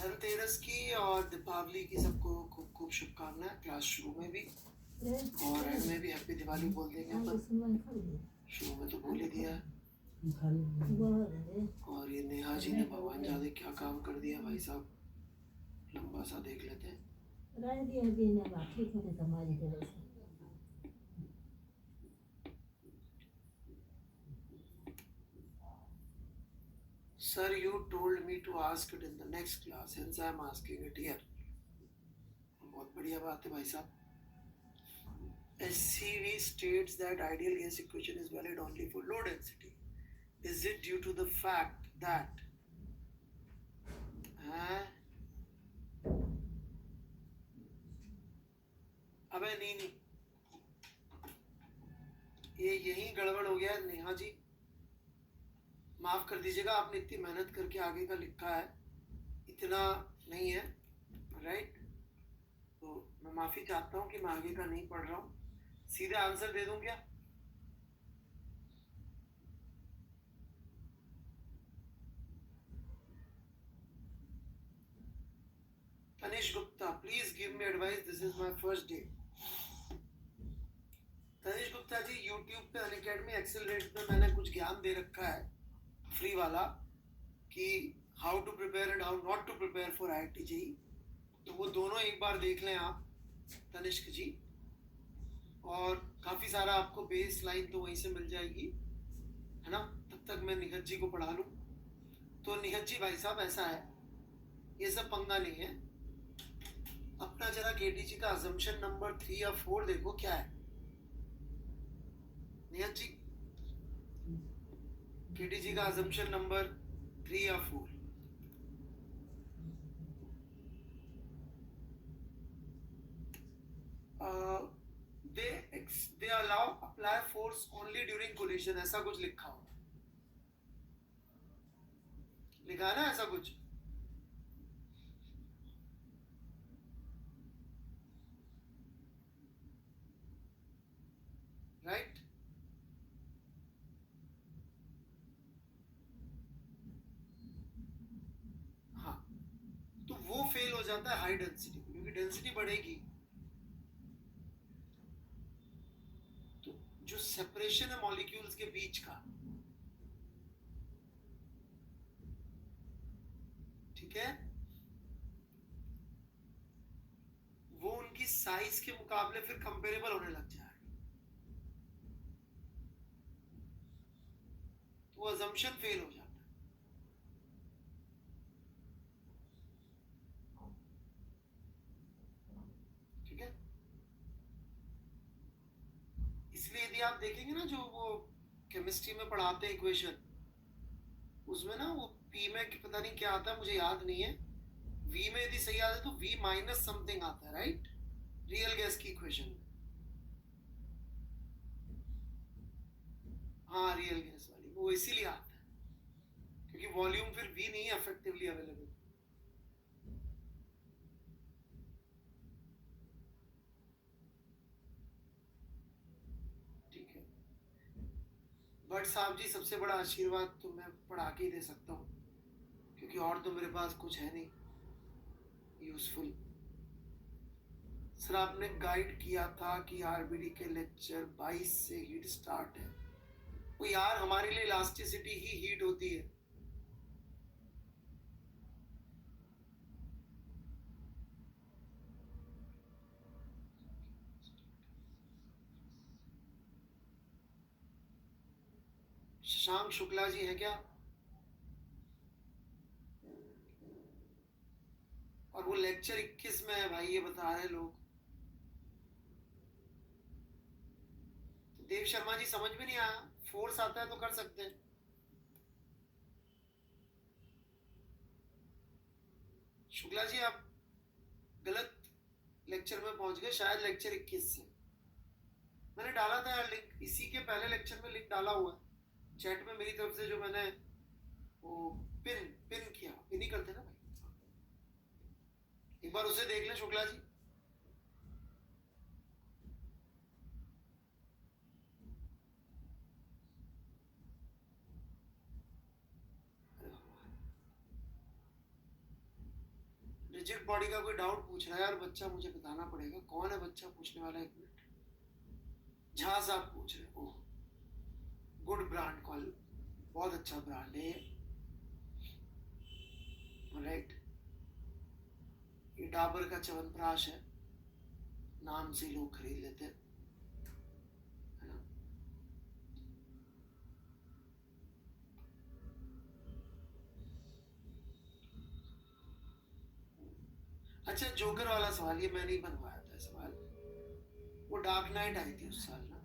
धनतेरस की और दीपावली की सबको खूब खूब शुभकामनाएं। क्लास शुरू में भी और एंड में भी हैप्पी दिवाली बोल देंगे अपन। शुरू में तो बोल ही दिया। और ये नेहा जी ने भगवान जाने क्या काम कर दिया भाई साहब, लंबा सा देख लेते हैं। Sir, you told me to ask it in the next class, hence I am asking it here. बहुत बढ़िया बात है भाई साहब। SCV states that ideal gas equation is valid only for low density. Is it due to the fact that अबे नहीं, ये यही गड़बड़ हो गया नेहा जी, माफ कर दीजिएगा। आपने इतनी मेहनत करके आगे का लिखा है, इतना नहीं है, राइट? तो मैं माफी चाहता हूँ कि मैं आगे का नहीं पढ़ रहा हूँ, सीधे आंसर दे दूं क्या? Tanish Gupta, please give me advice, this is my first day. Tanish Gupta ji, YouTube पे अनअकैडमी एक्सेलरेट में मैंने कुछ ज्ञान दे रखा है फ्री वाला, कि how to prepare and how not to prepare for IIT JEE। तो वो दोनों एक बार देख लें आप तनिष्क जी, और काफ़ी सारा आपको बेस लाइन तो वहीं से मिल जाएगी, है ना? तब तक मैं निखत जी को पढ़ा लूँ। तो निखत जी भाई साहब, ऐसा है, ये सब पंगा नहीं है अपना। जरा केटी जी का अजम्पशन नंबर 3 या 4 देखो क्या है। निखत जी, केटी जी का अजम्पशन नंबर 3 या 4। they allow apply force only during collision, ऐसा कुछ लिखा हो, लिखा है ना ऐसा कुछ? राइट? हाँ, तो वो फेल हो जाता है हाई डेंसिटी, क्योंकि डेंसिटी बढ़ेगी तो जो सेपरेशन है मॉलिक्यूल्स के बीच का, ठीक है, वो उनकी साइज के मुकाबले फिर कंपेरेबल होने लग जाए, तो वो अजम्पशन फेल हो जाता है। ठीक है, इसलिए यदि आप देखेंगे ना, जो वो केमिस्ट्री में पढ़ाते हैं इक्वेशन, उसमें ना वो पी में पता नहीं क्या आता है, मुझे याद नहीं है, वी में यदि सही आता है तो वी माइनस समथिंग आता है, राइट? रियल गैस की इक्वेशन में। हाँ, रियल गैस वाली वो इसीलिए आता है क्योंकि वॉल्यूम फिर वी नहीं है इफेक्टिवली अवेलेबल। ठीक है, बट साहब जी, सबसे बड़ा आशीर्वाद तो मैं पढ़ा के ही दे सकता हूँ, क्योंकि और तो मेरे पास कुछ है नहीं यूजफुल। सर, आपने गाइड किया था कि आरबीडी के लेक्चर 22 से हीट स्टार्ट है। वो यार, हमारे लिए इलास्टिसिटी ही हीट होती है। शशांक शुक्ला जी हैं क्या? और वो लेक्चर 21 में है भाई, ये बता रहे लोग। तो देव शर्मा जी, समझ में नहीं आया, फोर्स आता है तो कर सकते हैं। शुक्ला जी, आप गलत लेक्चर में पहुंच गए, शायद लेक्चर 21 से। मैंने डाला था यार लिंक, इसी के पहले लेक्चर में लिंक डाला हुआ है चैट में मेरी तरफ से, जो मैंने वो पिन पिन किया, पिन ही करते ना भाई, एक बार उसे देख लें शुक्ला जी। रिजिड बॉडी का कोई डाउट पूछ रहा है यार बच्चा, मुझे बताना पड़ेगा कौन है बच्चा पूछने वाला। एक मिनट। झा साहब पूछ रहे। ओह, गुड ब्रांड कॉल, बहुत अच्छा ब्रांड है। राइट, ये डाबर का च्यवनप्राश है, नाम से लोग खरीद लेते हैं, है ना। अच्छा, जोकर वाला सवाल ये मैं नहीं बनवाया था सवाल, वो डार्क नाइट आई थी उस साल ना,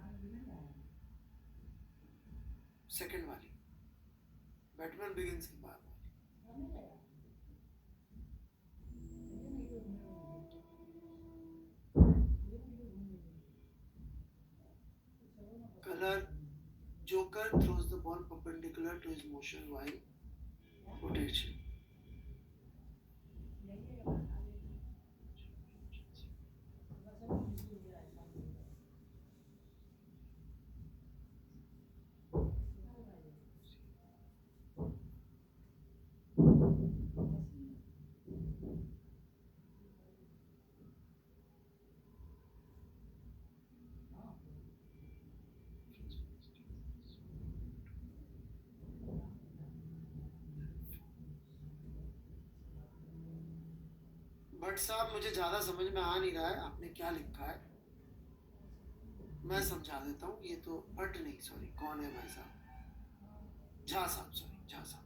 सेकंड वाली, बैटमैन बिगिंस के बाद वाली। Colour, joker throws the ball perpendicular to his motion while rotation. But साहब मुझे ज्यादा समझ में आ नहीं रहा है आपने क्या लिखा है, मैं समझा देता हूँ। ये तो बट नहीं, सॉरी, कौन है भाई साहब? झा साहब, सॉरी, झा साहब।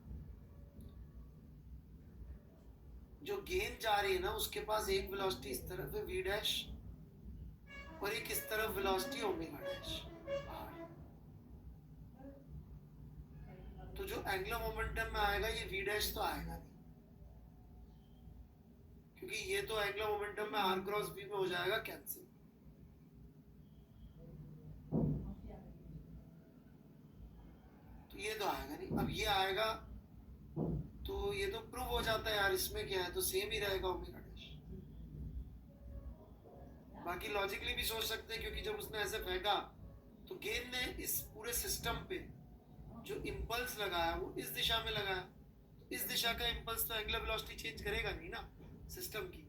जो गेंद जा रही है ना उसके पास एक वेलोसिटी इस तरफ है v डैश, और एक इस तरफ वेलोसिटी ओमेगा डैश r। तो जो एंगुलर मोमेंटम में आएगा ये v डैश तो आएगा नहीं, क्योंकि ये तो एंगुलर मोमेंटम में r क्रॉस v में हो जाएगा कैंसिल। तो ये तो आएगा नहीं, अब ये आएगा तो ये तो प्रूव हो जाता है यार, इसमें क्या है, तो सेम ही रहेगा ओमेगा डैश। बाकी लॉजिकली भी सोच सकते हैं, क्योंकि जब उसने ऐसे फेंका तो गेंद ने इस पूरे सिस्टम पे जो इंपल्स लगाया वो इस दिशा में लगाया, इस दिशा का इंपल्स तो एंगुलर वेलोसिटी चेंज करेगा नहीं ना सिस्टम की।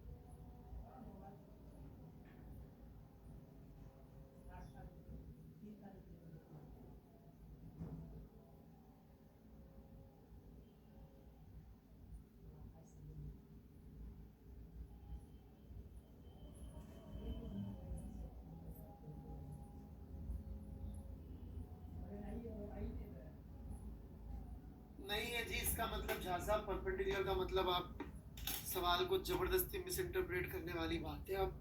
नहीं है जी, इसका मतलब झा साहब परपेंडिकुलर का मतलब आप सवाल को जबरदस्ती मिस इंटरप्रेट करने वाली बात है। अब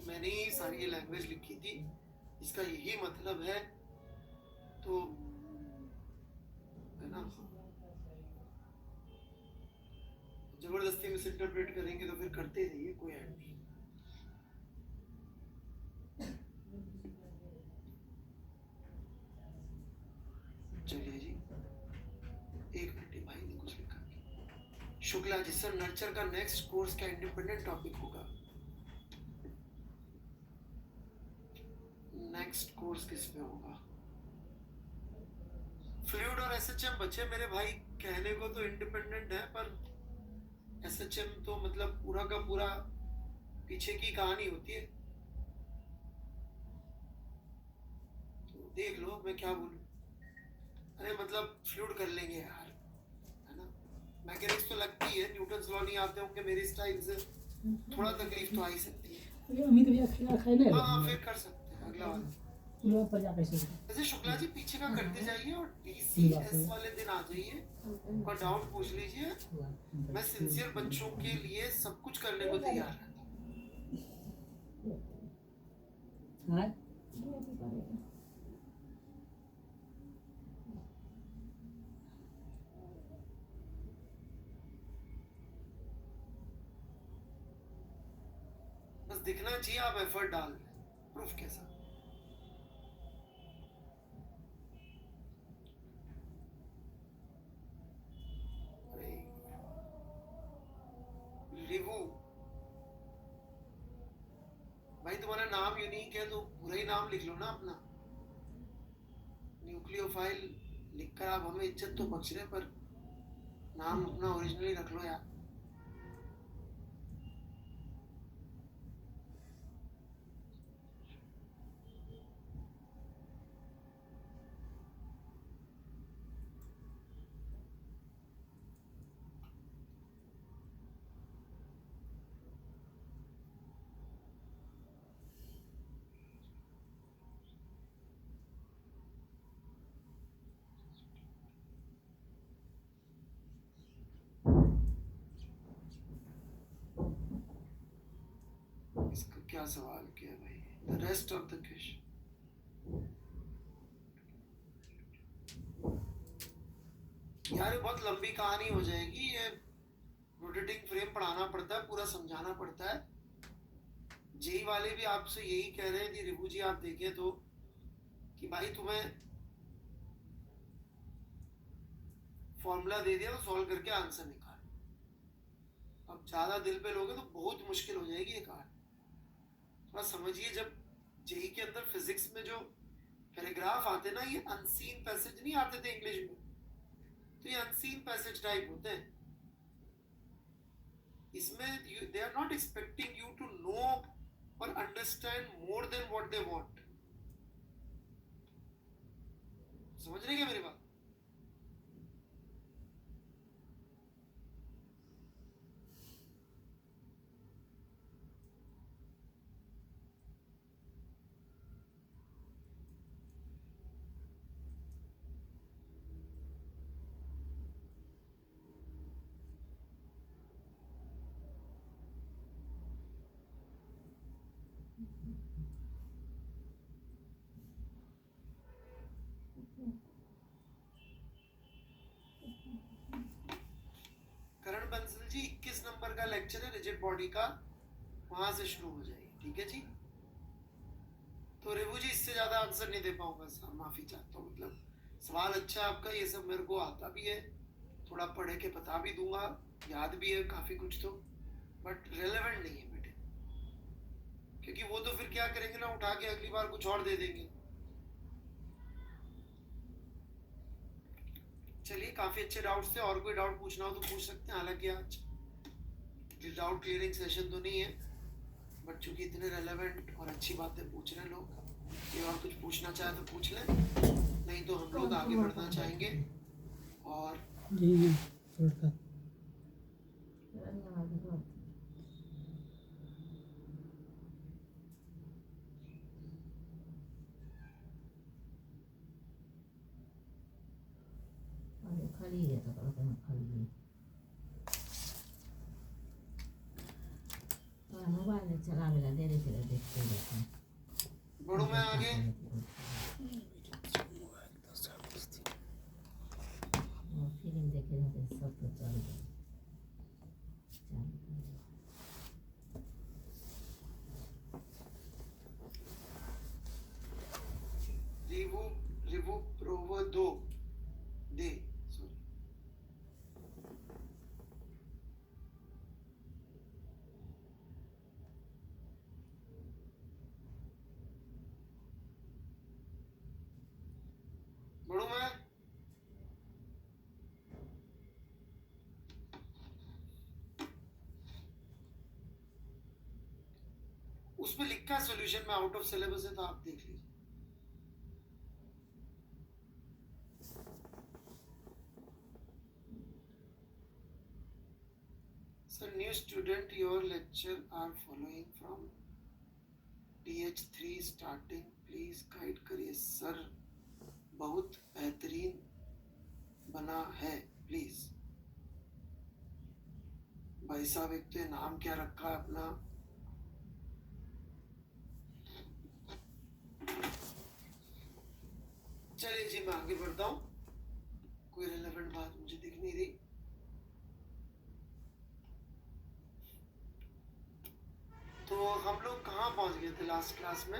मैंने ही सारी लैंग्वेज लिखी थी, इसका यही मतलब है, तो है ना, जबरदस्ती मिस इंटरप्रेट करेंगे तो फिर करते रहिए, कोई ऐड नहीं। चलिए जी, एक मिनट भाई ने कुछ लिखा। शुक्ला जी, सर नर्चर का नेक्स्ट कोर्स का इंडिपेंडेंट टॉपिक होगा? नेक्स्ट कोर्स किस पे होगा? फ्लूइड और एसएचएम बचे मेरे भाई, कहने को तो इंडिपेंडेंट है, पर एसएचएम तो मतलब पूरा का पूरा पीछे की कहानी होती है, तो देख लो मैं क्या बोलूं। अरे मतलब फ्लूइड कर लेंगे यार, है ना, मैकेनिक्स तो लगती है, न्यूटन्स लॉ नहीं आते होंगे मेरी स्टाइल से, थोड़ा तकलीफ तो आ ही सकती है। अमित भैया खिला खाने हाँ फिर कर सकते हैं अगला वाला। पर जा कैसे वैसे शुक्ला जी पीछे का करते जाइए और डीसीएस वाले दिन आ जाइए और डाउट पूछ लीजिए, मैं सिंसियर बच्चों के लिए सब कुछ करने को तैयार हाँ बस दिखना चाहिए आप एफर्ट डाल रहे हैं, प्रूफ कैसा। रिवू भाई तुम्हारा नाम यूनिक है तो पूरा ही नाम लिख लो ना अपना, न्यूक्लियोफाइल लिखकर आप हमें इज्जत तो बख्श रहे, पर नाम अपना ओरिजिनली रख लो यार। सवाल किया भाई, the rest of the question. यार ये बहुत लंबी कहानी हो जाएगी, ये रोटेटिंग फ्रेम पढ़ाना पड़ता है, पूरा समझाना पड़ता है। जेई वाले भी आपसे यही कह रहे हैं कि रिभू जी आप देखें तो कि भाई तुम्हें फॉर्मूला दे दिया तो सॉल्व करके आंसर निकाल। अब ज्यादा दिल पे लोगे तो बहुत मुश्किल हो जाएगी ये कहानी। थोड़ा समझिए, जब जेई के अंदर फिजिक्स में जो पैराग्राफ आते ना, ये अनसीन पैसेज नहीं आते थे इंग्लिश में, तो ये अनसीन पैसेज टाइप होते हैं। इसमें they are not expecting you to know और understand more than what they want. समझ रहे क्या मेरी बात? करण बंसल जी 21 नंबर का लेक्चर है रिजिड बॉडी का, वहां से शुरू हो जाएगी, ठीक है जी। तो रेबू जी इससे ज्यादा आंसर नहीं दे पाऊंगा सर, माफी चाहता हूँ। मतलब सवाल अच्छा है आपका, ये सब मेरे को आता भी है, थोड़ा पढ़े के बता भी दूंगा, याद भी है काफी कुछ तो, बट रेलेवेंट नहीं है बेटे। क्योंकि वो तो फिर क्या करेंगे ना, उठा के अगली बार कुछ और दे देंगे। चलिए, काफी अच्छे डाउट्स थे, और कोई डाउट पूछना हो तो पूछ सकते हैं। हालांकि आज डाउट क्लियरिंग सेशन तो नहीं है, बट चूंकि इतने रेलेवेंट और अच्छी बातें पूछ रहे हैं लोग, ये और कुछ पूछना चाहे तो पूछ लें, नहीं तो हम लोग आगे बढ़ना चाहेंगे। और जी खाली है तो खाली मोबाइल चला मेरा दे देते देखते रहते बढ़ू मैं आगे। फिल्म देखे रहते सब तो चल गए। रिवू रिवू प्रोवो दो दे सॉरी। बढ़ू मैं। उसमें लिखा है सॉल्यूशन में, आउट ऑफ सिलेबस है तो आप देख लीजिए। Sir, new student, your lecture are following from TH3 starting. Please guide करिए सर, बहुत बेहतरीन बना है प्लीज। भाई साहब एक तो नाम क्या रखा है अपना, चलिए जी मैं आगे बढ़ता हूँ, कोई रेलेवेंट बात मुझे दिख नहीं रही। तो हम लोग कहाँ पहुंच गए थे लास्ट क्लास में?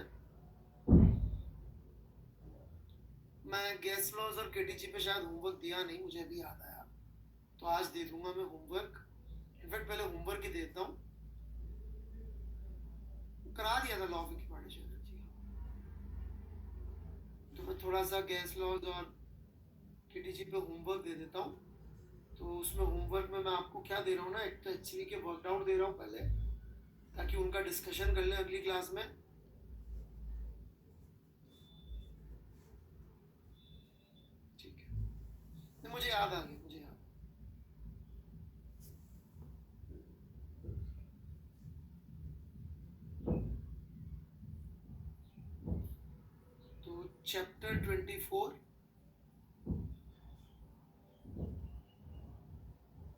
मैं गैस लॉज और केटीजी पे शायद होमवर्क दिया नहीं, मुझे अभी याद आया, तो आज दे दूंगा मैं होमवर्क। इनफैक्ट पहले होमवर्क ही देता हूँ, करा दिया था लॉ ऑफ एक्यूपार्टिशन एनर्जी। तो मैं थोड़ा सा गैस लॉज और केटीजी पे होमवर्क दे देता हूँ। तो उसमें होमवर्क में मैं आपको क्या दे रहा हूँ ना, एक तो एचसीवी के वर्कआउट दे रहा हूँ पहले, ताकि उनका डिस्कशन कर लें अगली क्लास में। ठीक है, मुझे याद आ गया, मुझे याद। तो चैप्टर 24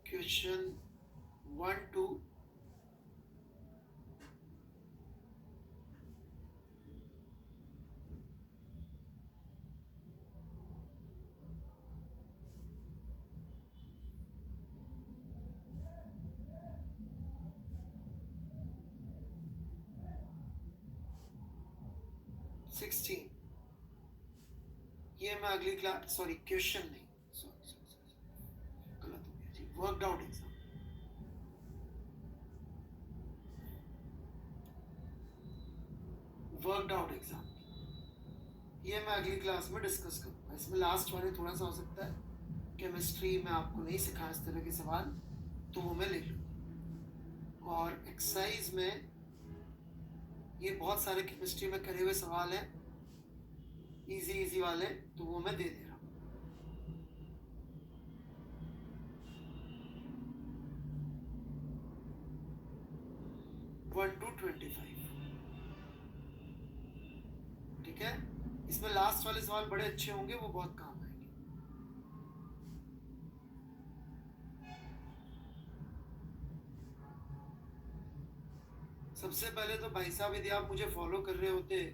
क्वेश्चन 1 2 16 ये मैं अगली क्लास सॉरी क्वेश्चन नहीं सॉरी गलत हो गया जी worked out exam worked out exam ये मैं अगली क्लास में डिस्कस करूंगा इसमें लास्ट वाले थोड़ा सा हो सकता है केमिस्ट्री में आपको नहीं सिखाया इस तरह के सवाल तो वो मैं ले लूँगा और एक्सरसाइज में ये बहुत सारे केमिस्ट्री में करे हुए सवाल हैं इजी वाले तो वो मैं दे दे रहा हूँ 1 to 25 ठीक है इसमें लास्ट वाले सवाल बड़े अच्छे होंगे वो बहुत काम आएंगे सबसे पहले तो भाई साहब यदि आप मुझे फॉलो कर रहे होते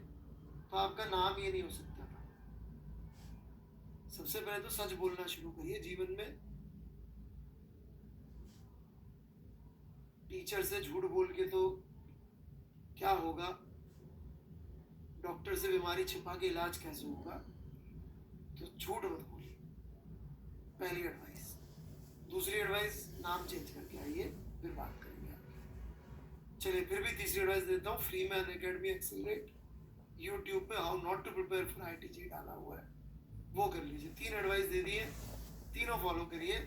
तो आपका नाम ये नहीं हो सकता था सबसे पहले तो सच बोलना शुरू करिए जीवन में टीचर से झूठ बोल के तो क्या होगा डॉक्टर से बीमारी छिपा के इलाज कैसे होगा तो झूठ मत बोलिए पहली एडवाइस दूसरी एडवाइस नाम चेंज करके आइए फिर बात करेंगे चलिए फिर भी तीसरी एडवाइस देता हूँ free man academy accelerate YouTube पे how not to prepare for आईटीजी डाला हुआ है वो कर लीजिए 3 एडवाइस दे दिए तीनों फॉलो करिए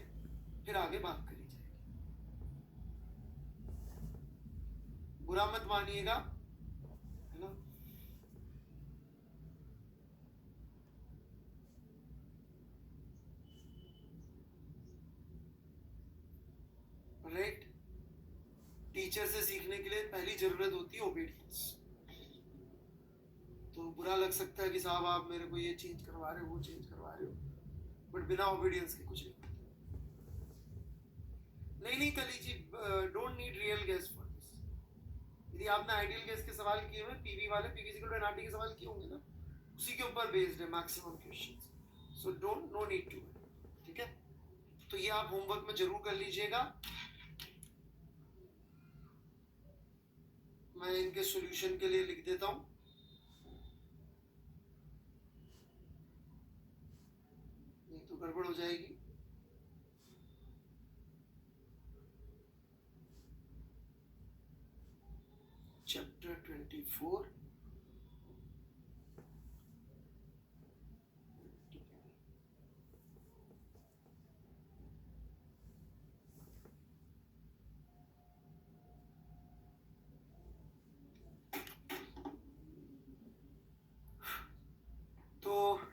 फिर आगे बात करी जाएगी बुरा मत मानिएगा है ना राइट टीचर से सीखने के लिए पहली जरूरत होती है ओबीडियंस तो बुरा लग सकता है कि साहब आप मेरे को ये चेंज करवा रहे हो वो चेंज करवा रहे हो बट बिना ओबीडियंस के कुछ नहीं कली जी don't need real guess for this यदि आपने आइडियल गेस के सवाल किए हुए पीवी वाले पीवी एनआरटी के सवाल किए होंगे ना उसी के ऊपर बेस्ड है maximum questions so don't no need to ठीक है तो ये आप होमवर्क में जरूर कर लीजिएगा मैं इनके सॉल्यूशन के लिए लिख देता हूं नहीं तो गड़बड़ हो जाएगी चैप्टर 24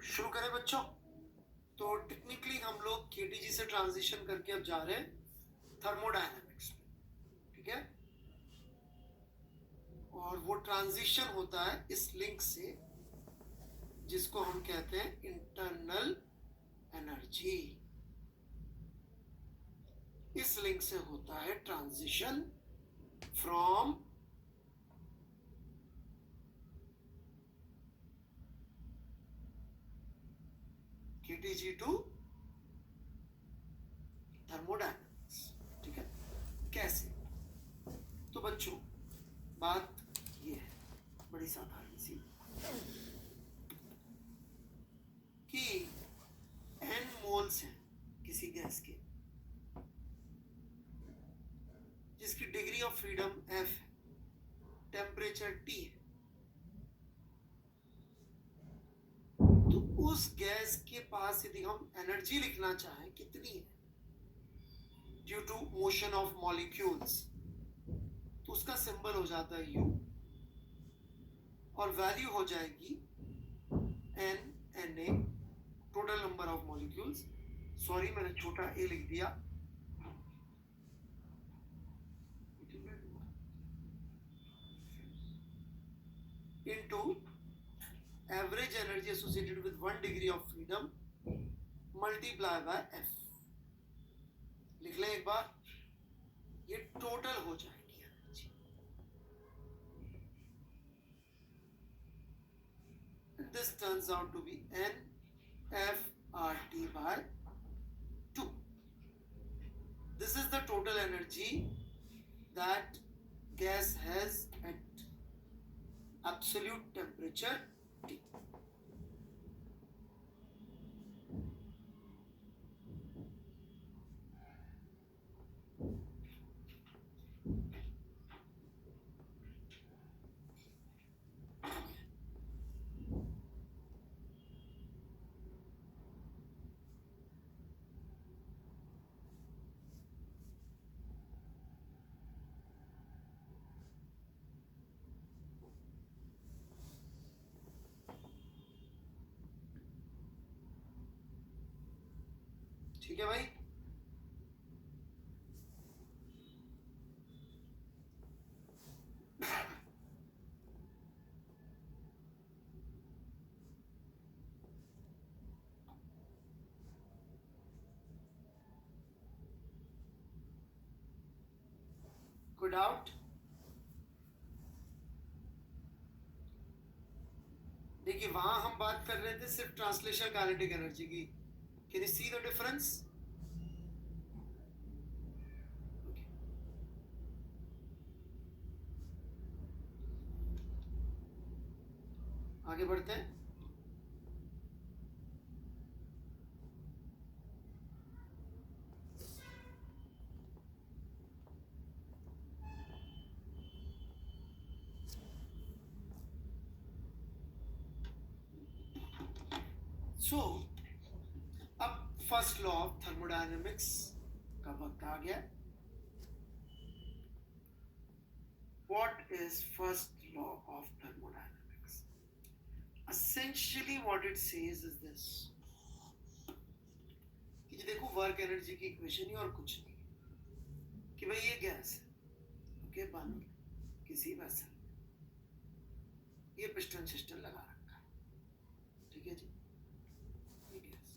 शुरू करें बच्चों तो टेक्निकली हम लोग केटीजी से ट्रांजिशन करके अब जा रहे हैं थर्मोडायनामिक्स में ठीक है और वो ट्रांजिशन होता है इस लिंक से जिसको हम कहते हैं इंटरनल एनर्जी इस लिंक से होता है transition from KTG to thermodynamics ठीक है कैसे तो बच्चों बात ये है बड़ी साधारण सी कि n मोल्स हैं किसी गैस के जिसकी डिग्री ऑफ फ्रीडम f है टेम्परेचर T है तो उस गैस के पास यदि हम एनर्जी लिखना चाहें कितनी है due to motion of molecules तो उसका सिंबल हो जाता है U और वैल्यू हो जाएगी Na total number of molecules sorry मैंने छोटा a लिख दिया into average energy associated with 1 degree of freedom multiply by f लिख लें एक बार ये टोटल हो जाएगी energy this turns out to be NFRT by 2 this is the total energy that gas has at absolute temperature 50. ठीक है भाई, कोई डाउट? देखिए वहां हम बात कर रहे थे सिर्फ ट्रांसलेशन काइनेटिक एनर्जी की. Can you see the difference? आगे बढ़ते हैं. सो अब फर्स्ट लॉ ऑफ थर्मोडायनेमिक्स का वक्त आ गया. What is first law of thermodynamics? Essentially what it says is this, कि देखो वर्क एनर्जी की इक्वेशन ही और कुछ नहीं, कि भाई ये गैस है, ओके, बन किसी वेसल, ये पिस्टन सिस्टम लगा रखा है, ठीक है जी, ये गैस.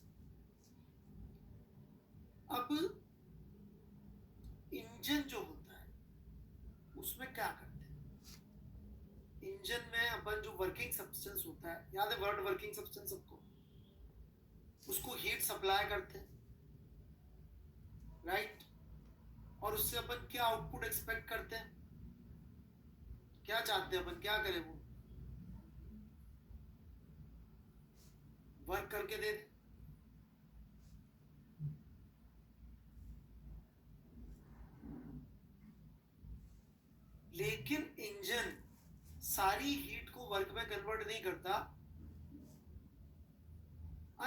अब इंजन जो होता है उसमें क्या करते हैं? इंजन में अपन जो वर्किंग सब्सटेंस होता है, याद है वर्ड वर्किंग सब्सटेंस सबको, उसको हीट सप्लाई करते हैं, राइट? और उससे अपन क्या आउटपुट एक्सपेक्ट करते हैं? क्या चाहते हैं अपन, क्या करें? वो वर्क करके दे दे. लेकिन इंजन सारी हीट को वर्क में कन्वर्ट नहीं करता.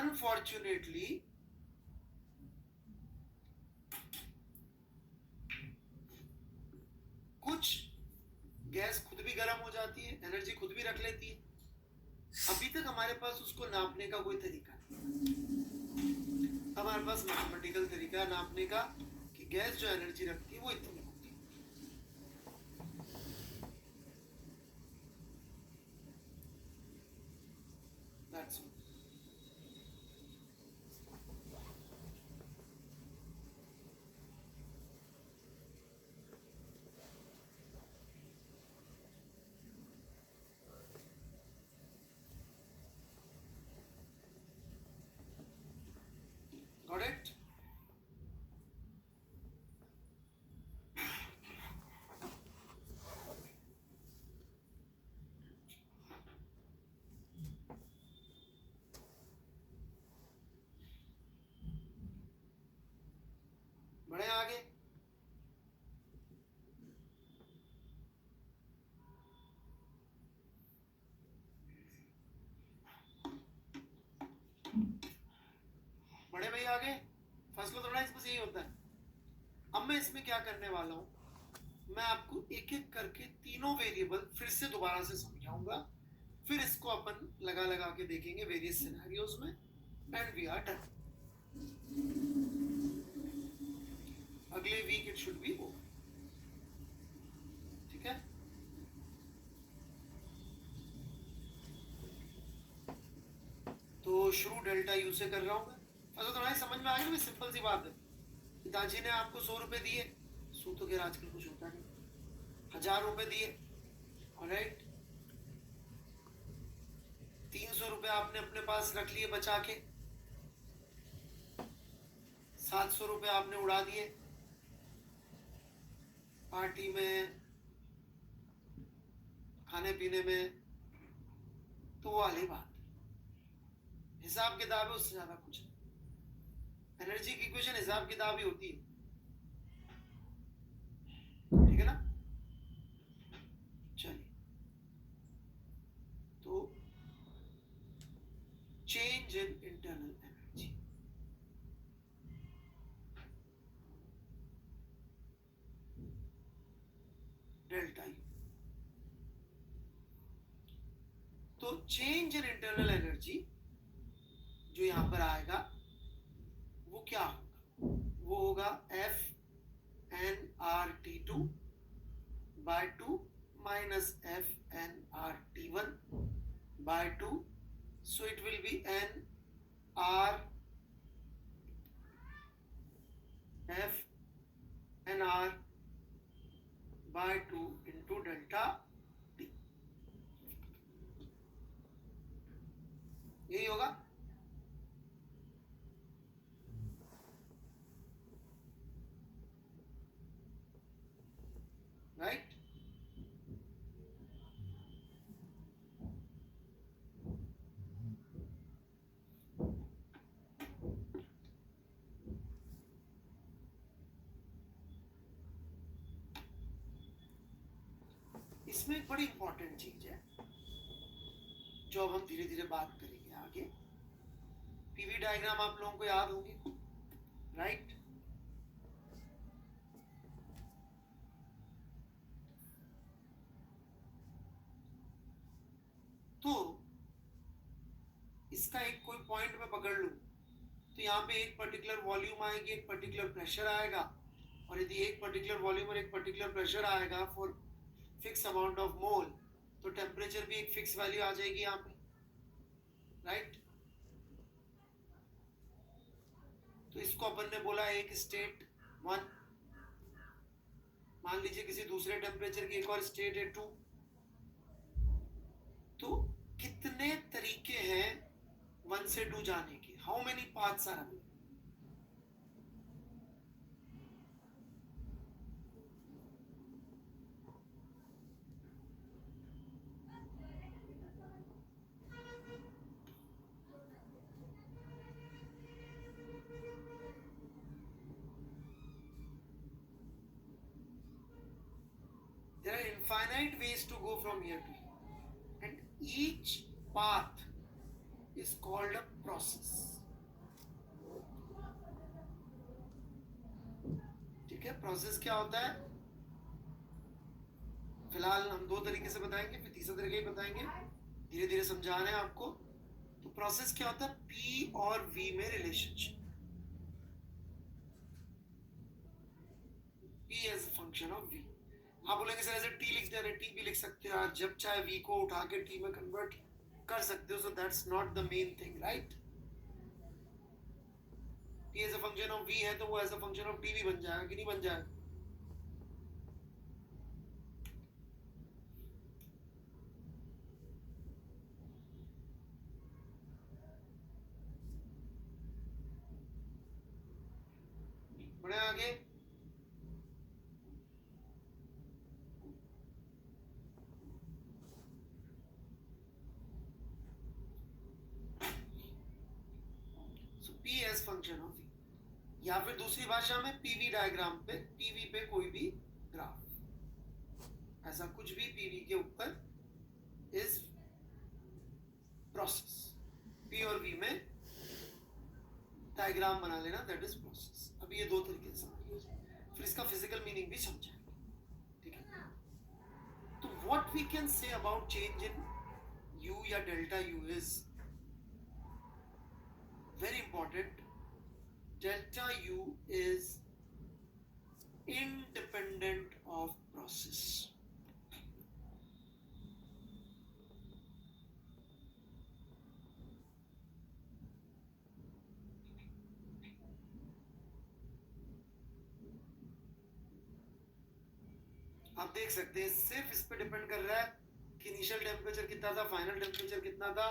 अनफॉर्चुनेटली कुछ गैस खुद भी गर्म हो जाती है, एनर्जी खुद भी रख लेती है. अभी तक हमारे पास उसको नापने का कोई तरीका नहीं. हमारे पास मैथमेटिकल तरीका है नापने का कि गैस जो एनर्जी रखती है वो इतनी होती है. That's all. Got it? बढ़े आगे. बढ़े भाई आगे. फर्स्ट लॉ थोड़ा बस यही होता है. अब मैं इसमें क्या करने वाला हूं, मैं आपको एक एक करके तीनों वेरिएबल फिर से दोबारा से समझाऊंगा, फिर इसको अपन लगा लगा के देखेंगे वेरियस सिनेरियोज में, एंड वी आर डन. अगले week it should be over. ठीक है? तो शुरू डेल्टा यू से कर रहा हूं मैं. अगर तुम्हारी समझ में आ गई ना, सिंपल सी बात है. पिताजी ने आपको 100 रुपए दिए, 100 तो खैर आजकल कुछ होता नहीं, 1000 रुपए दिए, ऑलराइट. 300 रुपए आपने अपने पास रख लिए बचा के, 700 रुपए आपने उड़ा दिए पार्टी में, खाने पीने में, तो वो वाली बात हिसाब किताब है, उससे ज्यादा कुछ नहीं। एनर्जी की इक्वेशन हिसाब किताब ही होती है, ठीक है ना। चलिए, तो change in internal energy, delta U. तो चेंज इन इंटरनल एनर्जी जो यहां पर आएगा वो क्या होगा, वो होगा FnRT2 by 2 minus FnRT1 by 2, so it will be FnR by 2 into delta T, यही होगा। राइट, इसमें एक बड़ी इंपॉर्टेंट चीज है जो अब हम धीरे धीरे बात करेंगे आगे। पीवी डायग्राम आप लोगों को याद होगी, राइट। तो इसका एक कोई पॉइंट में पकड़ लूं तो यहाँ पे एक पर्टिकुलर वॉल्यूम आएगी, एक पर्टिकुलर प्रेशर आएगा, और यदि एक पर्टिकुलर वॉल्यूम और एक पर्टिकुलर प्रेशर आएगा for fix amount of mole, तो टेम्परेचर भी एक फिक्स वैल्यू आ जाएगी यहाँ पे, राइट। तो इसको अपन ने बोला एक स्टेट 1, मान लीजिए किसी दूसरे टेम्परेचर की एक और स्टेट है 2। तो कितने तरीके हैं 1 से 2 जाने के, how many paths are available. There are infinite ways to go from here to here, and each path is called a process, ठीक है। प्रोसेस क्या होता है, फिलहाल हम 2 तरीके से बताएंगे, फिर तीसरा तरीका ही बताएंगे, धीरे धीरे समझा रहे हैं आपको। तो प्रोसेस क्या होता है, P और V में relationship, P as function of V। आप बोलेंगे सर ऐसे T लिखते हैं, T भी लिख सकते हो यार, जब चाहे V को उठा के T में कन्वर्ट कर सकते हो, so that's not the main thing, right? T as a function of V है तो वो as a function of T भी बन जाएगा कि नहीं बन जाएगा। बढ़े आगे, P as function of V, या फिर दूसरी भाषा में PV डायग्राम पे, PV पे कोई भी ग्राफ, ऐसा कुछ भी PV के ऊपर इज प्रोसेस। P और V में डायग्राम बना लेना, दैट इज प्रोसेस। अभी ये 2 तरीके से समझिए, फिर इसका फिजिकल मीनिंग भी समझाएंगे, ठीक है। तो what we can say about change in U या delta U is very important. Delta U is independent of process. आप देख सकते हैं सिर्फ इस पे डिपेंड कर रहा है कि इनिशियल टेम्परेचर कितना था, फाइनल टेम्परेचर कितना था,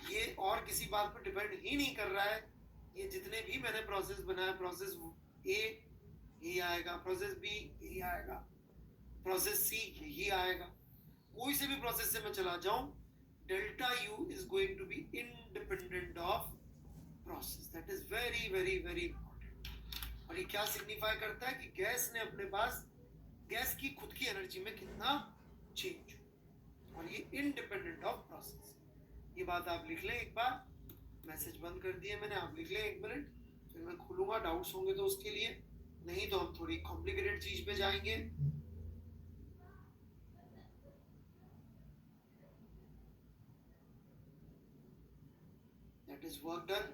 ये और किसी बात पर डिपेंड ही नहीं कर रहा है। ये जितने भी मैंने प्रोसेस बनाया, प्रोसेस ए यही आएगा, प्रोसेस बी यही आएगा, प्रोसेस सी यही आएगा। कोई से भी प्रोसेस से मैं चला जाऊं, delta U is going to be independent of process. That is very very very important. और ये क्या सिग्निफाई करता है कि गैस ने अपने पास गैस की खुद की एनर्जी में कितना चेंज हो, और ये इंडिपेंडेंट ऑफ प्रोसेस. ये बात आप लिख लें एक बार. मैसेज बंद कर दिए मैंने, आप लिख लें 1 मिनट, फिर मैं खोलूंगा. डाउट्स होंगे तो उसके लिए, नहीं तो हम थोड़ी कॉम्प्लिकेटेड चीज पे जाएंगे. That is work done.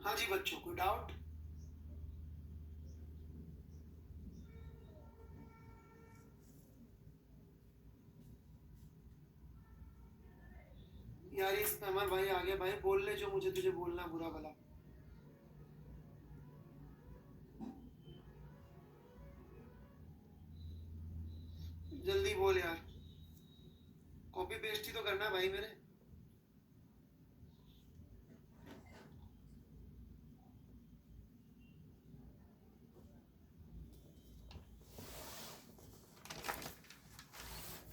हाँ जी बच्चों, को डाउट? यार इस पे अमर भाई आ गया. भाई बोल ले जो मुझे तुझे बोलना, बुरा भला. जल्दी बोल यार. कॉपी पेस्ट ही तो करना है भाई मेरे.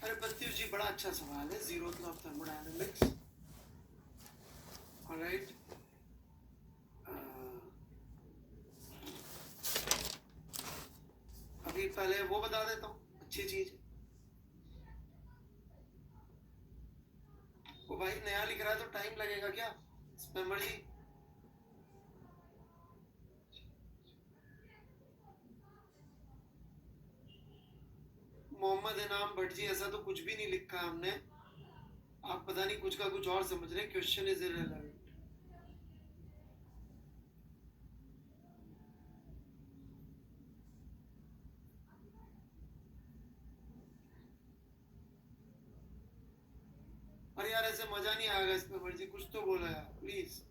अरे प्रत्युष जी, बड़ा अच्छा सवाल है. Zeroth law of thermodynamics. Alright, अभी पहले वो बता देता हूँ, अच्छी चीज. वो भाई नया लिख रहा है तो टाइम लगेगा क्या स्पैमर जी? मोहम्मद इनाम भट्ट जी, ऐसा तो कुछ भी नहीं लिखा है हमने. आप पता नहीं कुछ का कुछ और समझ रहे हैं. Question is irrelevant. अरे यार ऐसे मजा नहीं आएगा इसमें. मर्जी कुछ तो बोला यार प्लीज.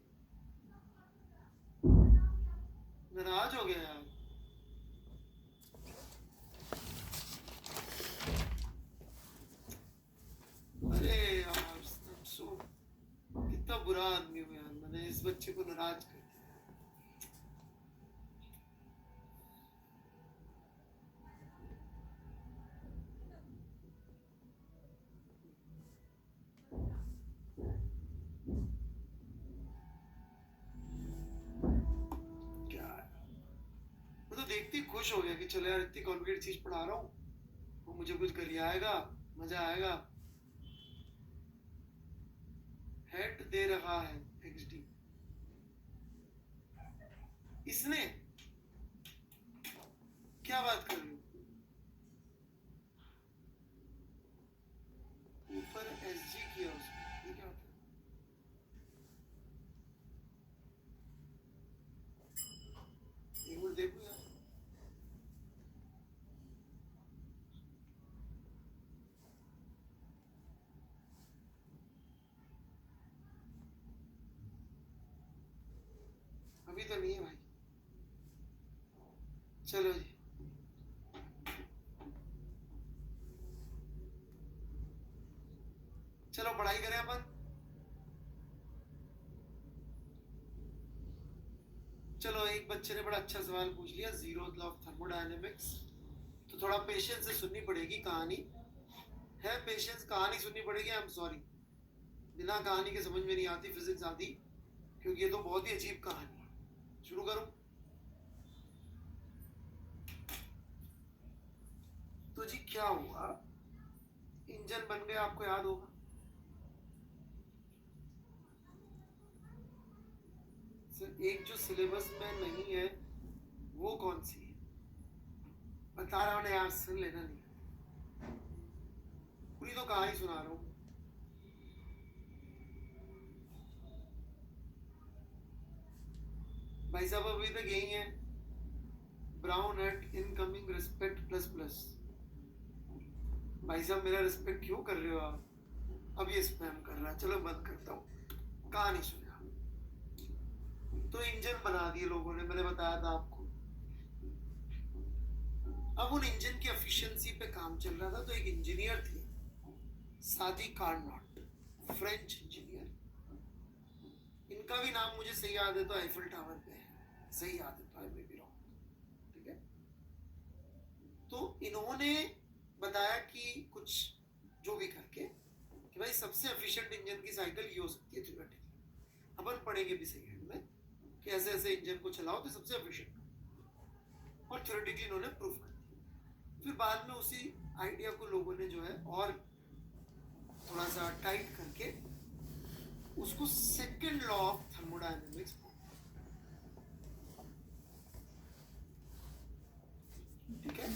नाराज हो गया यार. अरे यार कितना बुरा आदमी हूँ यार. मैंने इस बच्चे को नाराज कर दिया. क्या है? मैं तो देखती खुश हो गया कि चलो यार इतनी कॉम्प्लिकेटेड चीज पढ़ा रहा हूँ, वो मुझे कुछ कर आएगा, मजा आएगा. हेड दे रहा है XD. इसने क्या बात कर रही हो? ऊपर SG किया उसने, ये क्या होता है? एक मिनट देखो यार. अभी तो नहीं है भाई. चलो जी, चलो पढ़ाई करें अपन. चलो, एक बच्चे ने बड़ा अच्छा सवाल पूछ लिया, जीरोथ लॉ ऑफ थर्मोडायनेमिक्स. तो थोड़ा पेशेंस से सुननी पड़ेगी कहानी. है पेशेंस, कहानी सुननी पड़ेगी. आई एम सॉरी, बिना कहानी के समझ में नहीं आती फिजिक्स आदि, क्योंकि ये तो बहुत ही अजीब कहानी है. शुरू करूं? तो जी क्या हुआ, इंजन बन गया, आपको याद होगा. सर एक जो सिलेबस में नहीं है वो कौन सी है? बता रहा हूँ ना यार, सुन लेना नहीं, पूरी तो कहानी सुना रहा हूँ। भाई साहब अभी तक यही है, brown at incoming respect plus plus. भाई साहब मेरा रिस्पेक्ट क्यों कर रहे हो आप? अब ये स्पैम कर रहा है, चलो बंद करता हूँ, कहानी सुना। तो इंजन बना दिए लोगों ने, मैंने बताया था आपको। अब उन इंजन की एफिशिएंसी पे काम चल रहा था, तो एक इंजीनियर थी सादी कार्नॉट, फ्रेंच इंजीनियर। इनका भी नाम मुझे सही याद है तो आईफिल टावर पे है, सही याद है तो आई मे बी रॉन्ग, ठीक है। तो इन्होंने बताया कि कुछ जो भी करके कि भाई सबसे एफिशिएंट इंजन की साइकिल ये हो सकती है थ्योरेटिकली। अपन पढ़ेंगे भी सही में कि ऐसे ऐसे इंजन को चलाओ तो सबसे एफिशिएंट, और थ्योरेटिकली इन्होंने प्रूव कर दिया। फिर बाद में उसी आइडिया को लोगों ने जो है और थोड़ा सा टाइट करके उसको सेकंड लॉ ऑफ थर्मोडायनेमिक्स, ठीक है,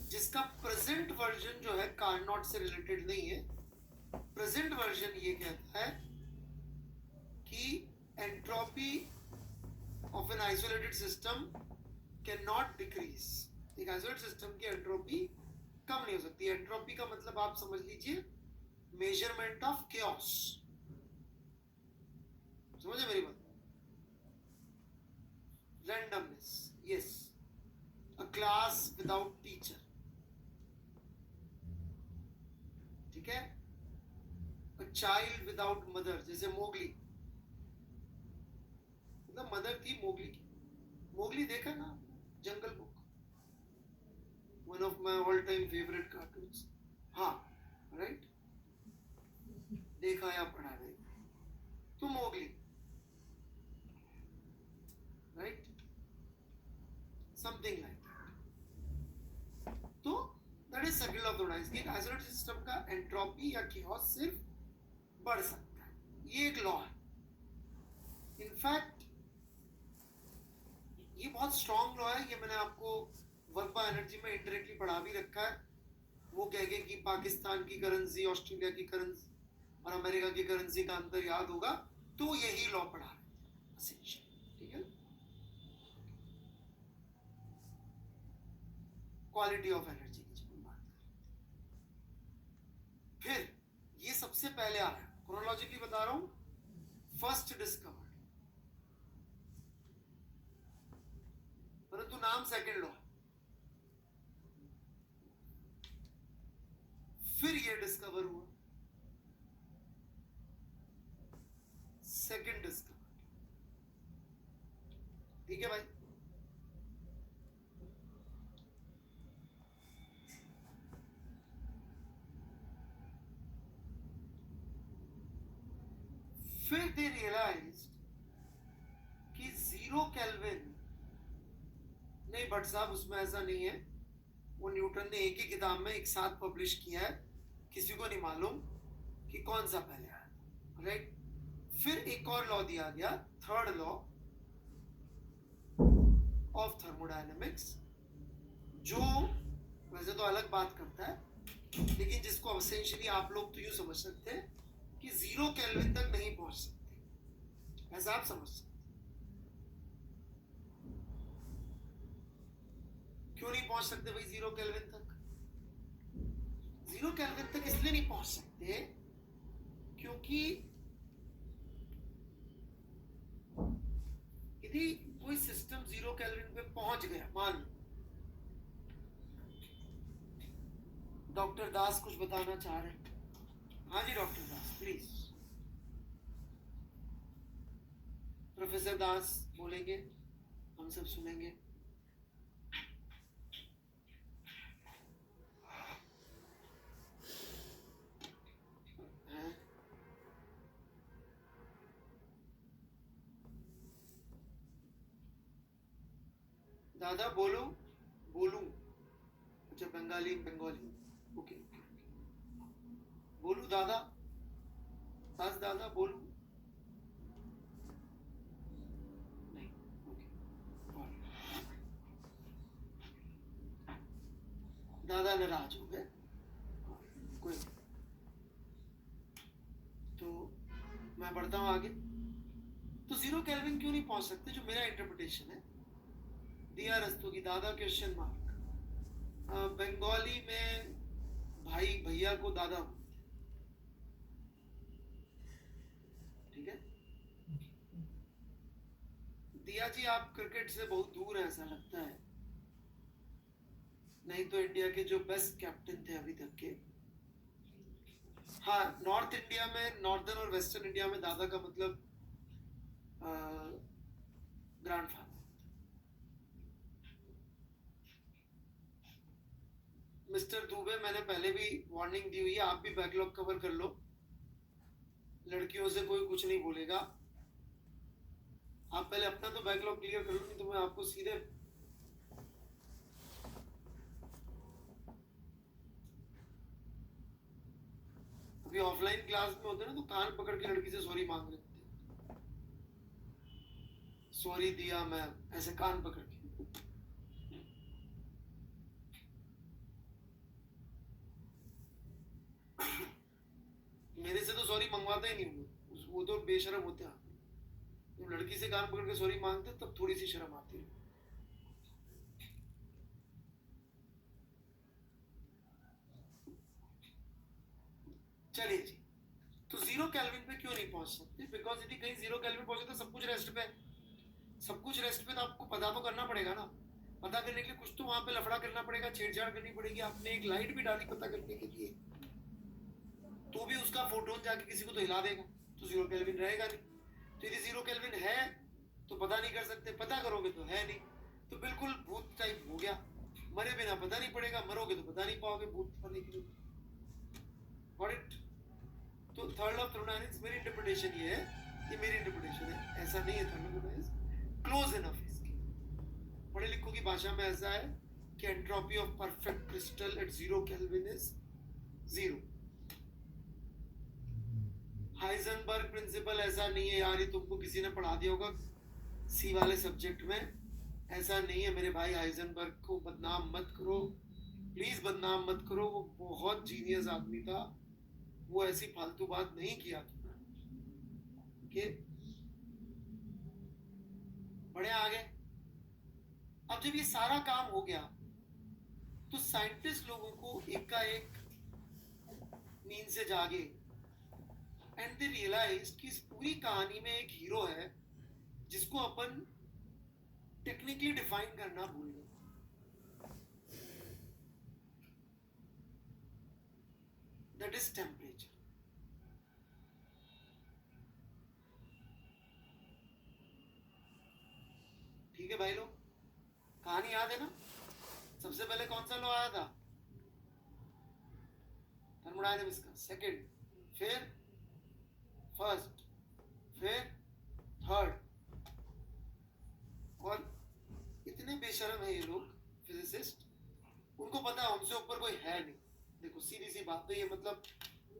जिसका प्रेजेंट वर्जन जो है कार्नॉट से रिलेटेड नहीं है। प्रेजेंट वर्जन ये कहता है कि entropy of an isolated system can not decrease. एक आइसोलेटेड सिस्टम की एंट्रोपी कम नहीं हो सकती। एंट्रोपी का मतलब आप समझ लीजिए मेजरमेंट ऑफ केओस, समझे मेरी बात? Randomness, yes, a class without teacher, ठीक है, अ चाइल्ड विदाउट मदर, जैसे मोगली, मतलब मदर थी मोगली की। मोगली देखा ना, jungle book, one of my all time favourite cartoons. हाँ राइट, देखा या पढ़ा नहीं तो Mowgli, right, something like that. तो that is second law of thermodynamics कि आइसोलेटेड सिस्टम का एंट्रोपी या केओस सिर्फ बढ़ सकता है, ये एक लॉ है। इनफैक्ट ये बहुत स्ट्रॉन्ग लॉ है, ये मैंने आपको वर्क बाय एनर्जी में इंडायरेक्टली पढ़ा भी रखा है। वो कह के कि पाकिस्तान की करेंसी, ऑस्ट्रेलिया की करेंसी और अमेरिका की करेंसी का अंतर याद होगा, तो यही लॉ पढ़ा है, ठीक है। क्वालिटी ऑफ एनर्जी की जब हम बात करें, फिर ये सबसे पहले आ रहा है, क्रोनोलॉजिकली बता रहा हूं, फर्स्ट डिस्कवर्ड, परंतु नाम सेकंड लॉ। फिर ये डिस्कवर हुआ, सेकंड डिस्कवर, ठीक है भाई। फिर दे रियलाइज्ड कि 0 केल्विन नहीं, बट साहब उसमें ऐसा नहीं है, वो न्यूटन ने एक ही किताब में एक साथ पब्लिश किया है, किसी को नहीं मालूम कि कौन सा पहले आया, राइट। फिर एक और लॉ दिया गया, थर्ड लॉ ऑफ थर्मोडायनेमिक्स, जो वैसे तो अलग बात करता है, लेकिन जिसको एसेंशियली आप लोग तो यूं समझ सकते हैं कि 0 केल्विन तक नहीं पहुंच सकते, ऐसा आप समझ सकते। क्यों नहीं पहुंच सकते भाई 0 केल्विन तक? 0 केल्विन तक इसलिए नहीं पहुंच सकते क्योंकि यदि कोई सिस्टम 0 केल्विन पे पहुंच गया, मान लो डॉक्टर दास कुछ बताना चाह रहे हैं। हाँ जी डॉक्टर दास प्लीज, प्रोफेसर दास बोलेंगे, हम सब सुनेंगे। दादा बोलो, बोलूं, अच्छा बंगाली, बंगाली, ओके, बोलू दादा, दास दादा बोलू, नहीं, ओके, ज्यादा नाराज हो गए, कोई नहीं। तो मैं बढ़ता हूँ आगे। तो 0 केल्विन क्यों नहीं पहुंच सकते, जो मेरा इंटरप्रिटेशन है, दिया रस्तों की दादा क्वेश्चन मार्क। बंगाली में भाई भैया को दादा बोलते हैं, ठीक है। दिया जी आप क्रिकेट से बहुत दूर हैं ऐसा लगता है, नहीं तो इंडिया के जो बेस्ट कैप्टन थे अभी तक के। हाँ, नॉर्थ इंडिया में, नॉर्दर्न और वेस्टर्न इंडिया में दादा का मतलब ग्रैंडफादर। मिस्टर दुबे, मैंने पहले भी वार्निंग दी हुई है, आप भी बैकलॉग कवर कर लो, लड़कियों से कोई कुछ नहीं बोलेगा। आप पहले अपना तो बैकलॉग क्लियर कर लो, नहीं तो मैं आपको सीधे अभी ऑफलाइन क्लास में होते ना, तो कान पकड़ के लड़की से सॉरी मांग रहे थे, सॉरी दिया मैम, ऐसे कान पकड़ के। मेरे से तो सॉरी मंगवाता ही नहीं हूँ, वो तो बेशरम होते हैं। जब लड़की से कान पकड़ के सॉरी मांगते तब थोड़ी सी शर्म आती है। चलिए जी, तो 0 केल्विन पे क्यों नहीं पहुंच सकते? बिकॉज यदि कहीं 0 केल्विन पहुंचे तो सब कुछ रेस्ट पे, सब कुछ रेस्ट पे, तो आपको पता तो करना पड़ेगा ना। पता करने के लिए कुछ तो वहां पे लफड़ा करना पड़ेगा, छेड़छाड़ करनी पड़ेगी। आपने एक लाइट भी डाली पता करने के लिए, तो भी उसका फोटोन जाके किसी को तो हिला देगा, तो 0 केल्विन रहेगा नहीं। तो यदि 0 केल्विन है तो पता नहीं कर सकते, पता करोगे तो है नहीं, तो बिल्कुल भूत टाइप हो गया। मरे बिना पता नहीं पड़ेगा, मरोगे तो पता नहीं पाओगे भूत होने के लिए। Got it? तो थर्ड ऑफ थ्रोनाइटिस मेरी इंटरप्रिटेशन ये है, ये मेरी इंटरप्रिटेशन है, ऐसा नहीं है थर्ड ऑफ थ्रोनाइटिस, क्लोज इनफ इसकी। पढ़े लिखों की भाषा में ऐसा है कि entropy of perfect crystal at 0 kelvin is 0। Heisenberg principle ऐसा नहीं है यार, ये तुमको किसी ने पढ़ा दिया होगा सी वाले सब्जेक्ट में, ऐसा नहीं है मेरे भाई। हाइजेनबर्ग को बदनाम मत करो, प्लीज बदनाम मत करो, वो बहुत जीनियस आदमी था, वो ऐसी फालतू बात नहीं किया था। कि बड़े आगे, अब जब ये सारा काम हो गया तो साइंटिस्ट लोगों को एकाएक नींद से जागे, एंड दे रियलाइज कि इस पूरी कहानी में एक हीरो है जिसको अपन टेक्निकली डिफाइन करना भूल गए। That is temperature. ठीक है भाई लोग, कहानी याद है ना? सबसे पहले कौन सा लॉ आया था? थर्मोडायनेमिक्स का सेकंड, फिर फर्स्ट, फिर थर्ड। और इतने बेशरम है ये लोग फिजिसिस्ट, उनको पता है उनसे ऊपर कोई है नहीं। देखो सीधी सी बात है, ये मतलब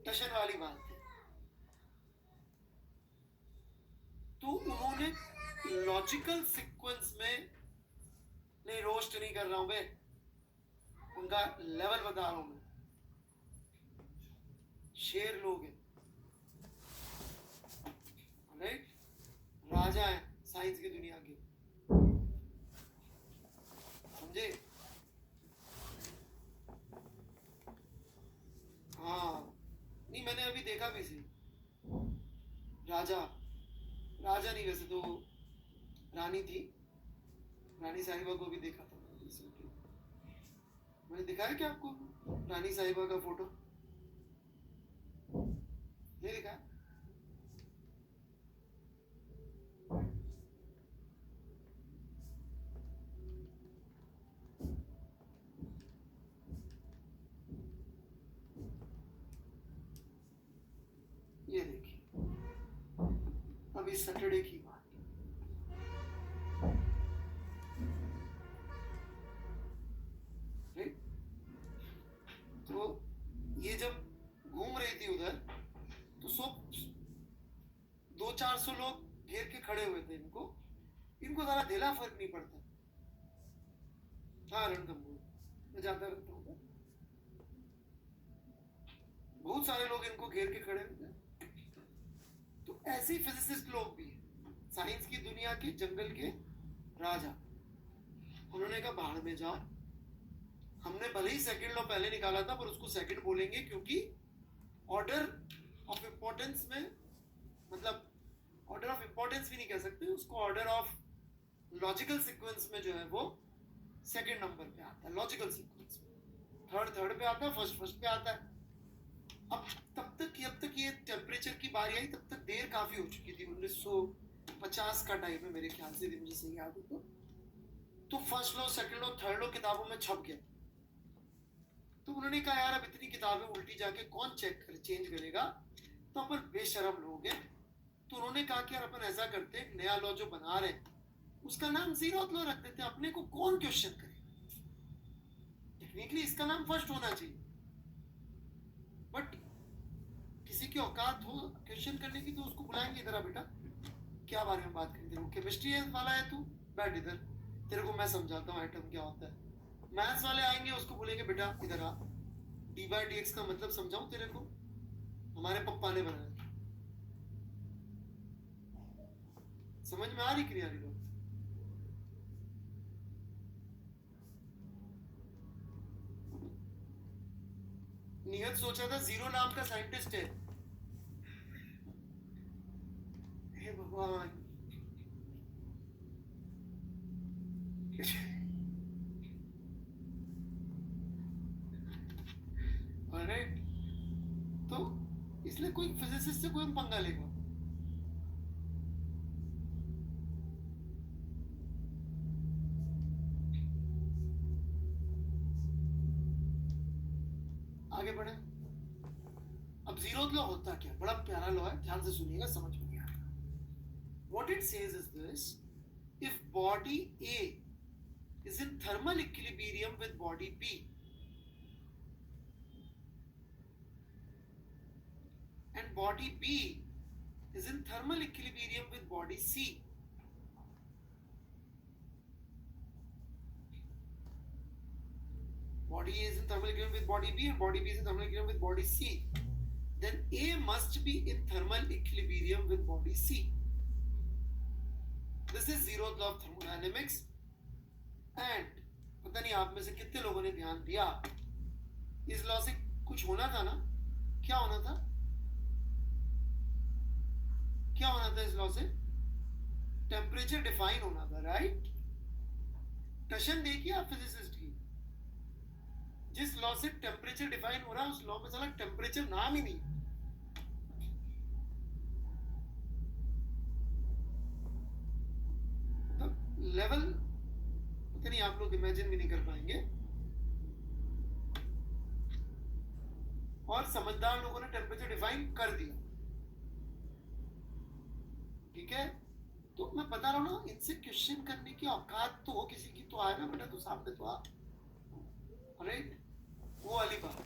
टशन वाली बात है। तो उन्होंने लॉजिकल सीक्वेंस में, नहीं रोस्ट नहीं कर रहा हूं मैं, उनका लेवल बता रहा हूं मैं। शेर लोग हैं, राइट, राजा है साइंस की दुनिया के, समझे? हाँ, नहीं मैंने अभी देखा भी सी, राजा, राजा नहीं वैसे तो रानी थी, रानी साहिबा को भी देखा था मैंने रिसेंटली। मैंने दिखाया क्या आपको रानी साहिबा का फोटो? नहीं दिखाया? ये देखिए, अभी सैटरडे की बात, राइट? तो ये जब घूम रही थी उधर, तो सब 200-400 लोग घेर के खड़े हुए थे इनको, इनको जरा ढेला फर्क नहीं पड़ता। हाँ रणथंभौर मैं जाता रहता हूँ, बहुत सारे लोग इनको घेर के खड़े होते हैं। तो ऐसे ही फिजिसिस्ट लोग भी हैं, साइंस की दुनिया के जंगल के राजा। उन्होंने कहा बाहर में जाओ, हमने भले ही सेकंड लॉ पहले निकाला था पर उसको सेकंड बोलेंगे क्योंकि ऑर्डर ऑफ इंपॉर्टेंस में, मतलब ऑर्डर ऑफ इंपॉर्टेंस भी नहीं कह सकते उसको, ऑर्डर ऑफ लॉजिकल सीक्वेंस में जो है वो सेकंड नंबर पे आता है। लॉजिकल सीक्वेंस में थर्ड पे आता है, फर्स्ट पे आता है। अब जब तक ये टेम्परेचर की बारी आई तब तक देर काफी हो चुकी थी। 1950 का टाइम है मेरे ख्याल से, मुझे सही याद हो तो first law, second law, third law किताबों में छप गया। तो उन्होंने कहा यार अब इतनी किताबें उल्टी जाके कौन चेंज करेगा, तो अपन बेशरम लोग हैं। तो उन्होंने कहा कि यार अपन ऐसा करते हैं, नया लॉ जो बना रहे हैं उसका नाम जीरोथ लॉ रख देते हैं, अपने को कौन क्वेश्चन करे। टेक्निकली इसका नाम फर्स्ट होना चाहिए, बट किसी की औकात हो क्वेश्चन करने की तो उसको बुलाएंगे, इधर आ बेटा, क्या बारे में बात करेंगे। वो केमिस्ट्री वाला है तू, बैठ इधर, तेरे को मैं समझाता हूँ एटम क्या होता है। मैथ्स वाले आएंगे, उसको बोलेंगे बेटा इधर आ, डी बाई डी एक्स का मतलब समझाऊं तेरे को, हमारे पप्पा ने बनाया। समझ में आ रही कि नहीं आ रही? नियत सोचा था जीरो नाम का साइंटिस्ट है, हे भगवान। अरे तो इसलिए कोई फिजिसिस्ट से कोई पंगा लेगा। आगे बढ़े। अब जीरो लॉ होता क्या, बड़ा प्यारा लॉ है, ध्यान से सुनिएगा, समझ में आएगा। What it says is this: if body A is in thermal equilibrium with body B, and body B is in thermal equilibrium with body C, body A is in thermal equilibrium with body B and body B is in thermal equilibrium with body C, then A must be in thermal equilibrium with body C. This is zeroth law of thermodynamics. And पता नहीं आप में से कितने लोगों ने ध्यान दिया, इस लॉ से कुछ होना था ना? क्या होना था? क्या होना था इस लॉ से? टेम्परेचर डिफाइन होना था, राइट? टशन देखिए आप फिजिसिस्ट की, जिस लॉ से टेम्परेचर डिफाइन हो रहा है उस लॉ में साला टेम्परेचर नाम ही नहीं। लेवल पता नहीं आप लोग इमेजिन भी नहीं कर पाएंगे। और समझदार लोगों ने टेम्परेचर डिफाइन कर दिया, ठीक है? तो मैं बता रहा हूं ना, इनसे क्वेश्चन करने की औकात तो हो किसी की तो आए ना बेटा, तो सामने तो आ, राइट? वो वाली बात।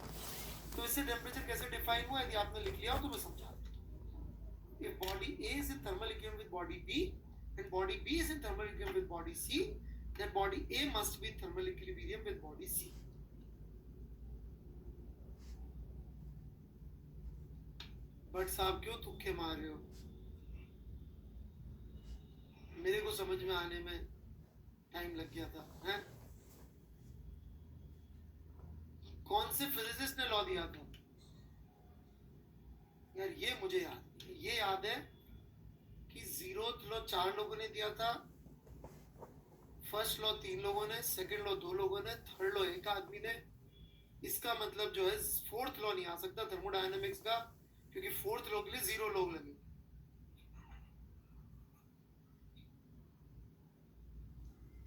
तो इससे टेम्परेचर कैसे डिफाइन हुआ, यदि आपने लिख लिया हो तो मैं समझा देता हूं। If body A is in thermal equilibrium with body B and body B is in thermal equilibrium with body C, then body A must be in thermal equilibrium with body C. But साहब क्यों तुक्के मार रहे हो? मेरे को समझ में आने में टाइम लग गया था, हैं? कौन से फिजिसिस्ट ने लॉ दिया था यार? ये मुझे याद, ये याद है कि जीरोथ लॉ 4 लोगों ने दिया था, फर्स्ट लॉ 3 लोगों ने, सेकंड लॉ 2 लोगों ने, थर्ड लॉ 1 आदमी ने। इसका मतलब जो है फोर्थ लॉ नहीं आ सकता थर्मोडायनेमिक्स का, क्योंकि फोर्थ लॉ के लिए 0 लोग लगे।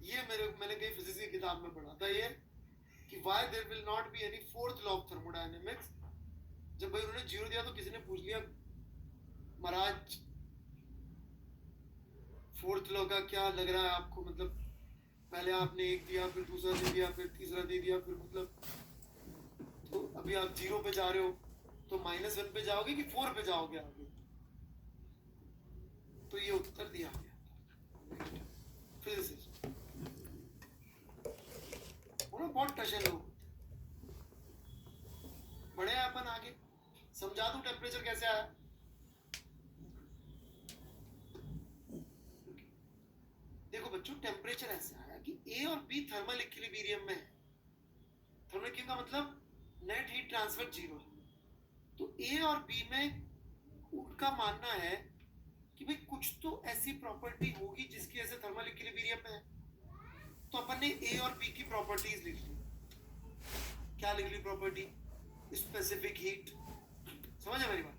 ये मैंने कहीं फिजिक्स की किताब में पढ़ा था ये, कि why there will not be any fourth law of thermodynamics. जब भाई उन्होंने 0 दिया तो किसी ने पूछ लिया महाराज फोर्थ लॉ का क्या लग रहा है आपको, मतलब पहले आपने 1 दिया, फिर दूसरा दे दिया, फिर तीसरा दे दिया, फिर मतलब तो अभी आप 0 पे जा रहे हो, तो -1 पे जाओगे कि 4 पे जाओगे आगे? तो ये उत्तर दिया गया फिजिसिस्ट। बहुत टशन लोग बड़े अपन आगे। बच्चों टेम्परेचर ऐसे आया कि ए और बी थर्मल इक्विलिब्रियम में है। थर्मल इक्विलिब्रियम का मतलब नेट हीट ट्रांसफर जीरो है। तो ए और बी में उनका मानना है कि भाई कुछ तो ऐसी प्रॉपर्टी होगी जिसकी वजह से थर्मल इक्विलिब्रियम में है। तो अपन ने ए और बी की प्रॉपर्टीज लिख ली। क्या लिख ली प्रॉपर्टी? स्पेसिफिक हीट, समझ मेरी बात?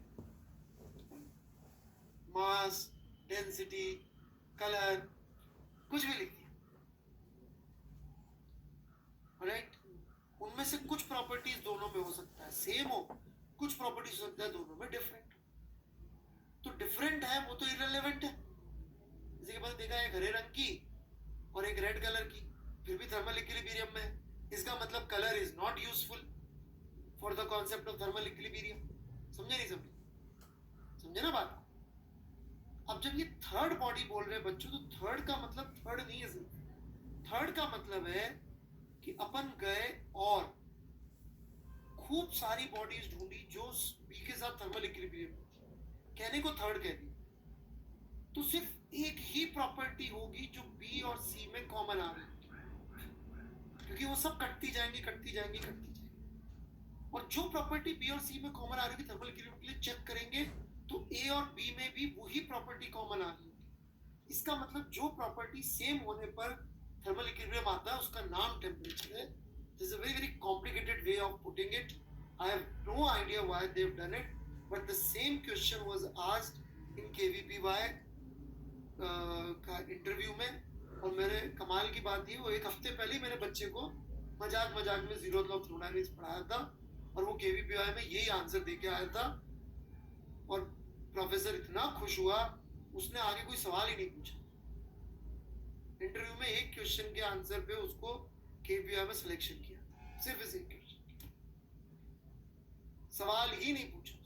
मास, डेंसिटी, कलर, कुछ भी लिख दिया, राइट? उनमें से कुछ प्रॉपर्टीज दोनों में हो सकता है सेम हो, कुछ प्रॉपर्टीज हो सकता है दोनों में डिफरेंट। तो डिफरेंट है वो तो इररिलेवेंट है। जैसे कि मैंने देखा एक हरे रंग की और एक रेड कलर की, फिर भी थर्मल इक्विलिब्रियम में है। इसका मतलब colour is not useful for the concept of thermal equilibrium. समझे नहीं समझे? समझे ना बात? अब जब ये थर्ड बॉडी बोल रहे हैं बच्चों, तो थर्ड का मतलब थर्ड नहीं है सिर्फ। थर्ड का मतलब है कि अपन गए और खूब सारी बॉडीज ढूंढी जो बी के साथ थर्मल इक्विलिब्रियम, कहने को थर्ड कह दी। तो सिर्फ एक ही प्रॉपर्टी होगी जो बी और सी में कॉमन आ रही है, क्योंकि वो सब कटती जाएंगी कटती जाएंगी कटती जाएंगी। और जो प्रॉपर्टी बी और सी में कॉमन आ रही है थर्मल इक्विलिब्रियम के लिए चेक करेंगे तो ए और बी में भी वही प्रॉपर्टी कॉमन आ रही है। इसका मतलब जो प्रॉपर्टी सेम होने पर थर्मल इक्विलिब्रियम आता है उसका नाम टेम्परेचर है। This is a very very complicated way of putting it. I have no idea why they have done it, but the same question was asked in KVPY का interview में। और मैंने कमाल की बात थी, वो एक हफ्ते पहले मेरे बच्चे को मजाक मजाक में जीरो लॉ ऑफ थर्मोडायनामिक्स पढ़ाया था और वो केवीपीवाई में यही आंसर देके आया था। और प्रोफेसर इतना खुश हुआ, उसने आगे कोई सवाल ही नहीं पूछा। इंटरव्यू में एक क्वेश्चन के आंसर पे उसको केवीपीवाई में सिलेक्शन किया, सिर्फ इस एक क्वेश्चन, सवाल ही नहीं पूछा।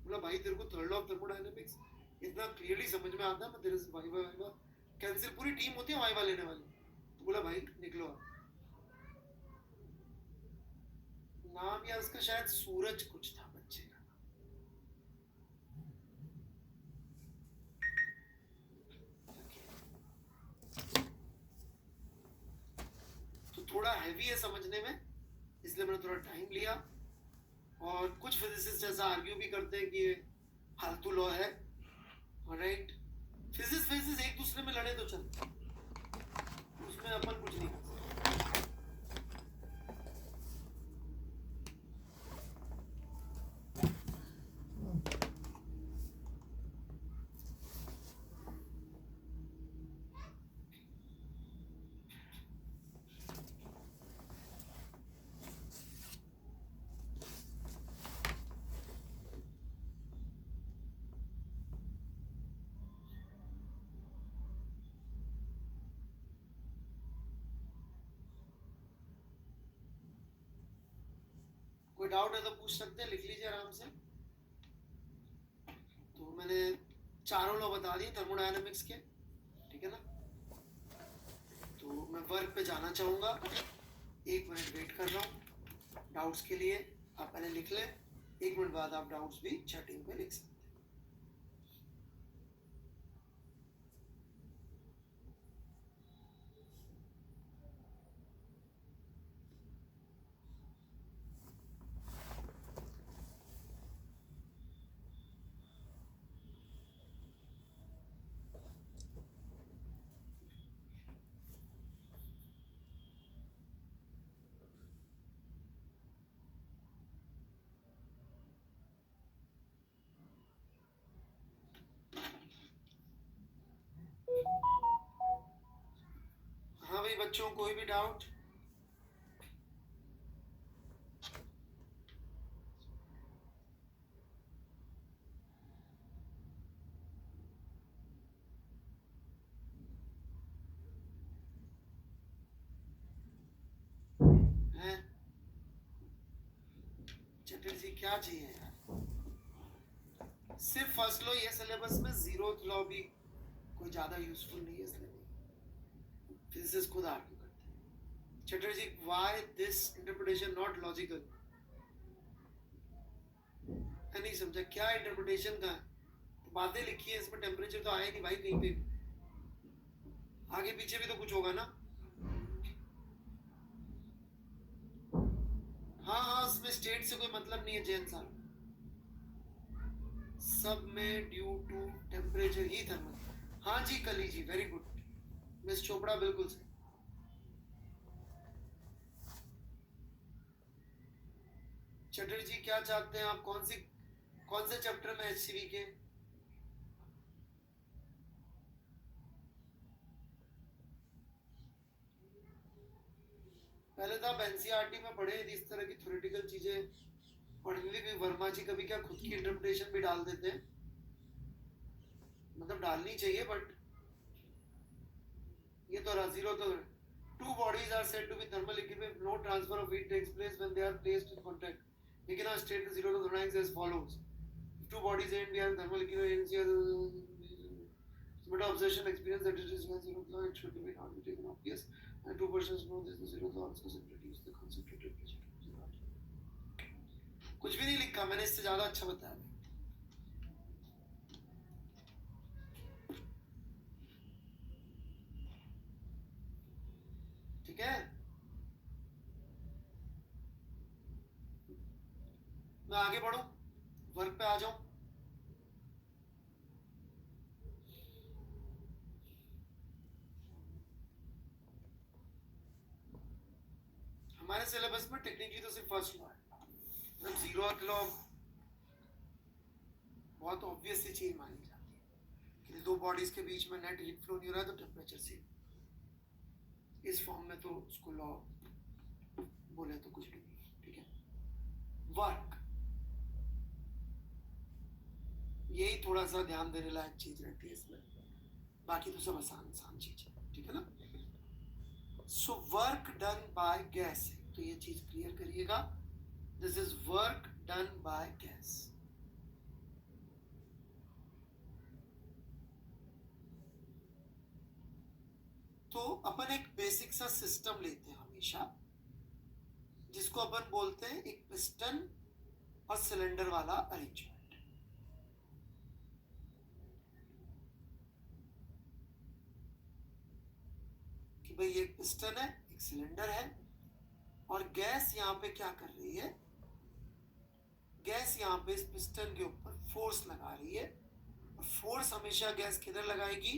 बोला भाई तेरे को थर्ड लॉ ऑफ थर्मोडायनामिक्स इतना क्लियरली समझ में आता है, मैं तेरे से वाइवा कैंसिल, पूरी टीम होती है वाइवा लेने वाली। तो बोला भाई निकलो आप। नाम या उसका शायद सूरज कुछ था बच्चे का। तो थोड़ा हैवी है समझने में, इसलिए मैंने थोड़ा टाइम लिया। और कुछ फिजिसिस्ट ऐसा आर्ग्यू भी करते हैं कि ये फालतू लॉ है, राइट? फिजिक्स एक दूसरे में लड़े तो चलते, उसमें अपन कुछ नहीं कर सकते। कोई डाउट है तो पूछ सकते हैं, लिख लीजिए आराम से। तो मैंने चारों लॉ बता दिए थर्मोडायनामिक्स के, ठीक है ना? तो मैं वर्क पे जाना चाहूँगा, 1 मिनट वेट कर रहा हूँ डाउट्स के लिए। आप पहले लिख लें, 1 मिनट बाद आप डाउट्स भी चैटिंग पे लिख सकते हैं। हाँ भाई बच्चों, कोई भी डाउट? है चटर जी क्या चाहिए यार? सिर्फ फर्स्ट लॉ ये सिलेबस में, जीरोथ लॉ भी कोई ज्यादा यूजफुल नहीं है, इसलिए फिजिक्स खुद आर्ग्यू करते हैं। Chatterjee why this interpretation not logical? मैं नहीं समझा क्या इंटरप्रिटेशन का है। तो बातें लिखी है इसमें, टेम्परेचर तो आया नहीं भाई कहीं पे। आगे पीछे भी तो कुछ होगा ना। हाँ हाँ, उसमें स्टेट से कोई मतलब नहीं है जैन सर, सब में ड्यू टू टेम्परेचर ही थर्मल। हाँ जी Kali ji, very good miss Chopra, बिल्कुल सही। चटर्जी जी क्या चाहते हैं आप, कौन से चैप्टर में एचसीवी के? पहले तो आप एनसीईआरटी में पढ़े इस तरह की थ्योरेटिकल चीजें पढ़ने भी। वर्मा जी कभी क्या खुद की इंटरप्रिटेशन भी डाल देते हैं, मतलब डालनी चाहिए, बट ये तो जीरो तो two bodies are said to be thermal equivalent if no transfer of heat takes place when they are placed in contact. We can state the zero to thermodynamics as follows: if two bodies A and B are thermal equivalent, but observation experience that it is zero law, it should be not be taken obvious, and two persons know this zero law also introduce the concept of temperature. कुछ भी नहीं लिखा मैंने, इससे ज्यादा अच्छा बताया। ठीक है, मैं आगे बढ़ूं, वर्क पे आ जाऊं। हमारे सिलेबस में टेक्निकली तो सिर्फ फर्स्ट लॉ है, मतलब जीरो अर्थ लॉ बहुत ऑब्वियस सी चीज मानी जाती है कि दो बॉडीज के बीच में नेट हीट फ्लो नहीं हो रहा है तो टेम्परेचर से, इस फॉर्म में तो उसको लॉ बोले तो कुछ भी नहीं। ठीक है, वर्क, यही थोड़ा सा ध्यान देने लायक चीज रहती है इसमें, बाकी तो सब आसान आसान चीज है। ठीक है ना। So work done by gas, तो ये चीज क्लियर करिएगा, this is work done by gas. तो अपन एक बेसिक सा सिस्टम लेते हैं हमेशा, जिसको अपन बोलते हैं एक पिस्टन और सिलेंडर वाला अरेंजमेंट। कि भाई एक पिस्टन है, एक सिलेंडर है, और गैस यहाँ पे क्या कर रही है, गैस यहाँ पे इस पिस्टन के ऊपर फोर्स लगा रही है, और फोर्स हमेशा गैस किधर लगाएगी,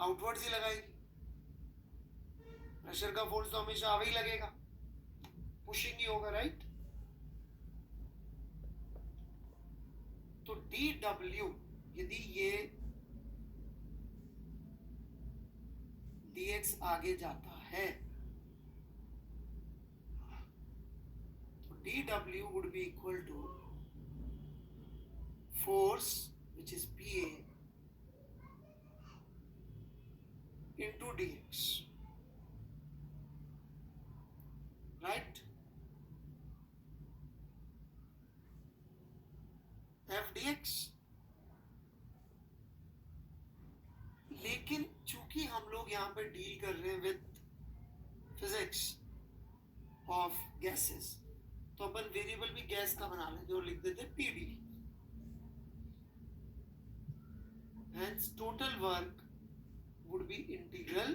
आउटवर्ड्स ही लगाएगी। प्रेशर का फोर्स तो हमेशा आगे ही लगेगा, पुशिंग ही होगा, राइट। तो dw, यदि ये dx आगे जाता है तो dw would be equal to force which is pa into dx, right? f dx। लेकिन चूंकि हम लोग यहाँ पे डील कर रहे हैं विद फिजिक्स ऑफ गैसेस, तो अपन वेरिएबल भी गैस का बना लेते और लिख देते PD. Hence total work would be integral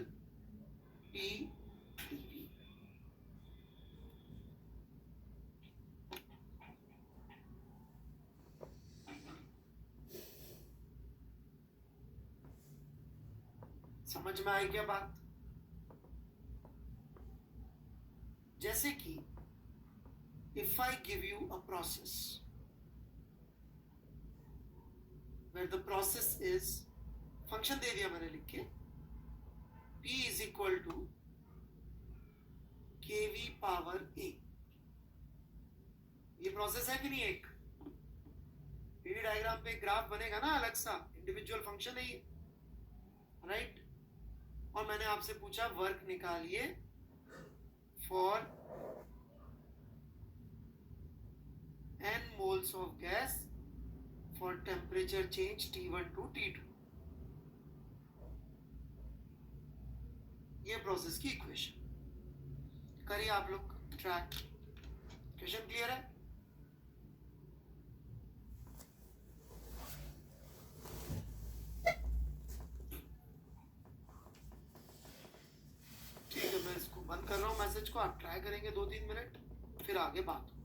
P DV. समझ में आई क्या बात? जैसे कि if I give you a process where the process is, function दे दिया मैंने लिख के, P is equal to kV power A। ये प्रोसेस है कि नहीं? एक पीवी डायग्राम पे ग्राफ बनेगा ना अलग सा, इंडिविजुअल फंक्शन है ये, राइट। और मैंने आपसे पूछा वर्क निकालिए for n moles of gas for temperature change T1 to T2, ये प्रोसेस की इक्वेशन करिए आप लोग ट्रैक। क्वेश्चन क्लियर है? पैसेज को आप ट्राई करेंगे 2-3 मिनट, फिर आगे बात होगी।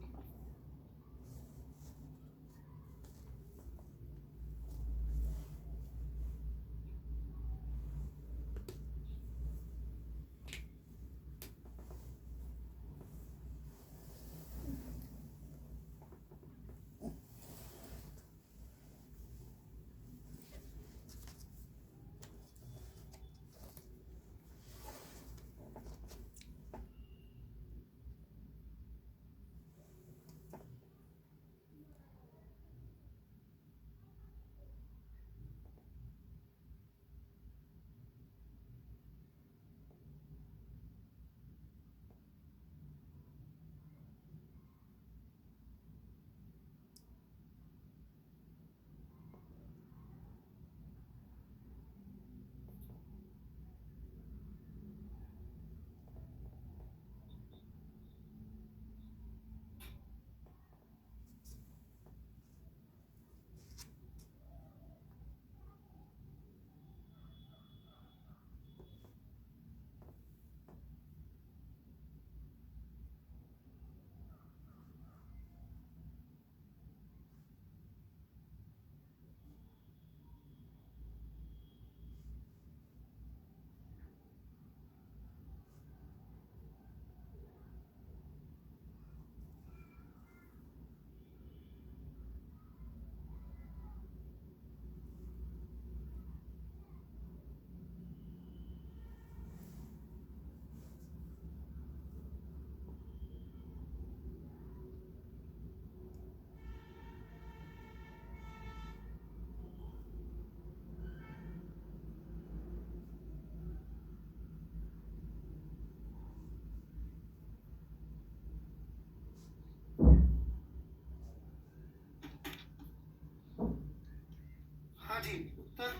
हाँ जी, उत्तर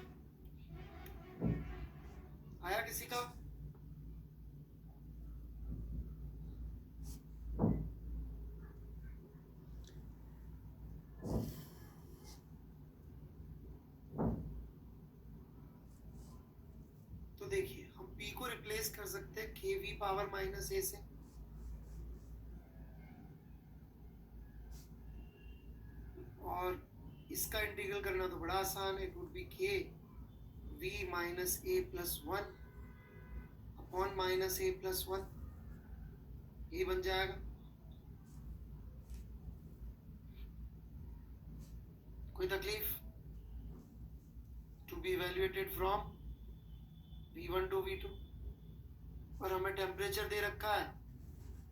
आया किसी का? तो देखिए, हम p को रिप्लेस कर सकते हैं kv पावर माइनस a से, और इसका इंटीग्रल करना तो बड़ा आसान है। It would be k v minus a plus 1 upon minus a plus 1, ये बन जाएगा। कोई तकलीफ? To be evaluated from v1 to v2, और हमें टेम्परेचर दे रखा है,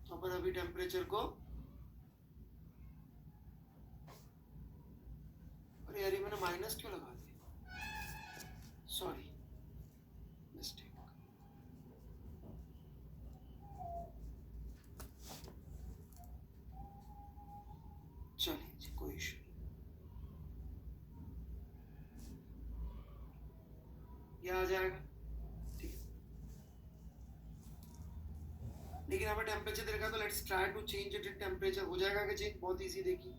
तो अपन अभी टेम्परेचर को, अरे यार मैंने माइनस क्यों लगा दिया, सॉरी, मिस्टेक। चलिए जी, कोई इशू नहीं, ये आ जाएगा, ठीक है। लेकिन हमें टेम्परेचर दे रखा, तो let's try to change it in temperature. हो जाएगा कि चेंज? बहुत इजी, देखिए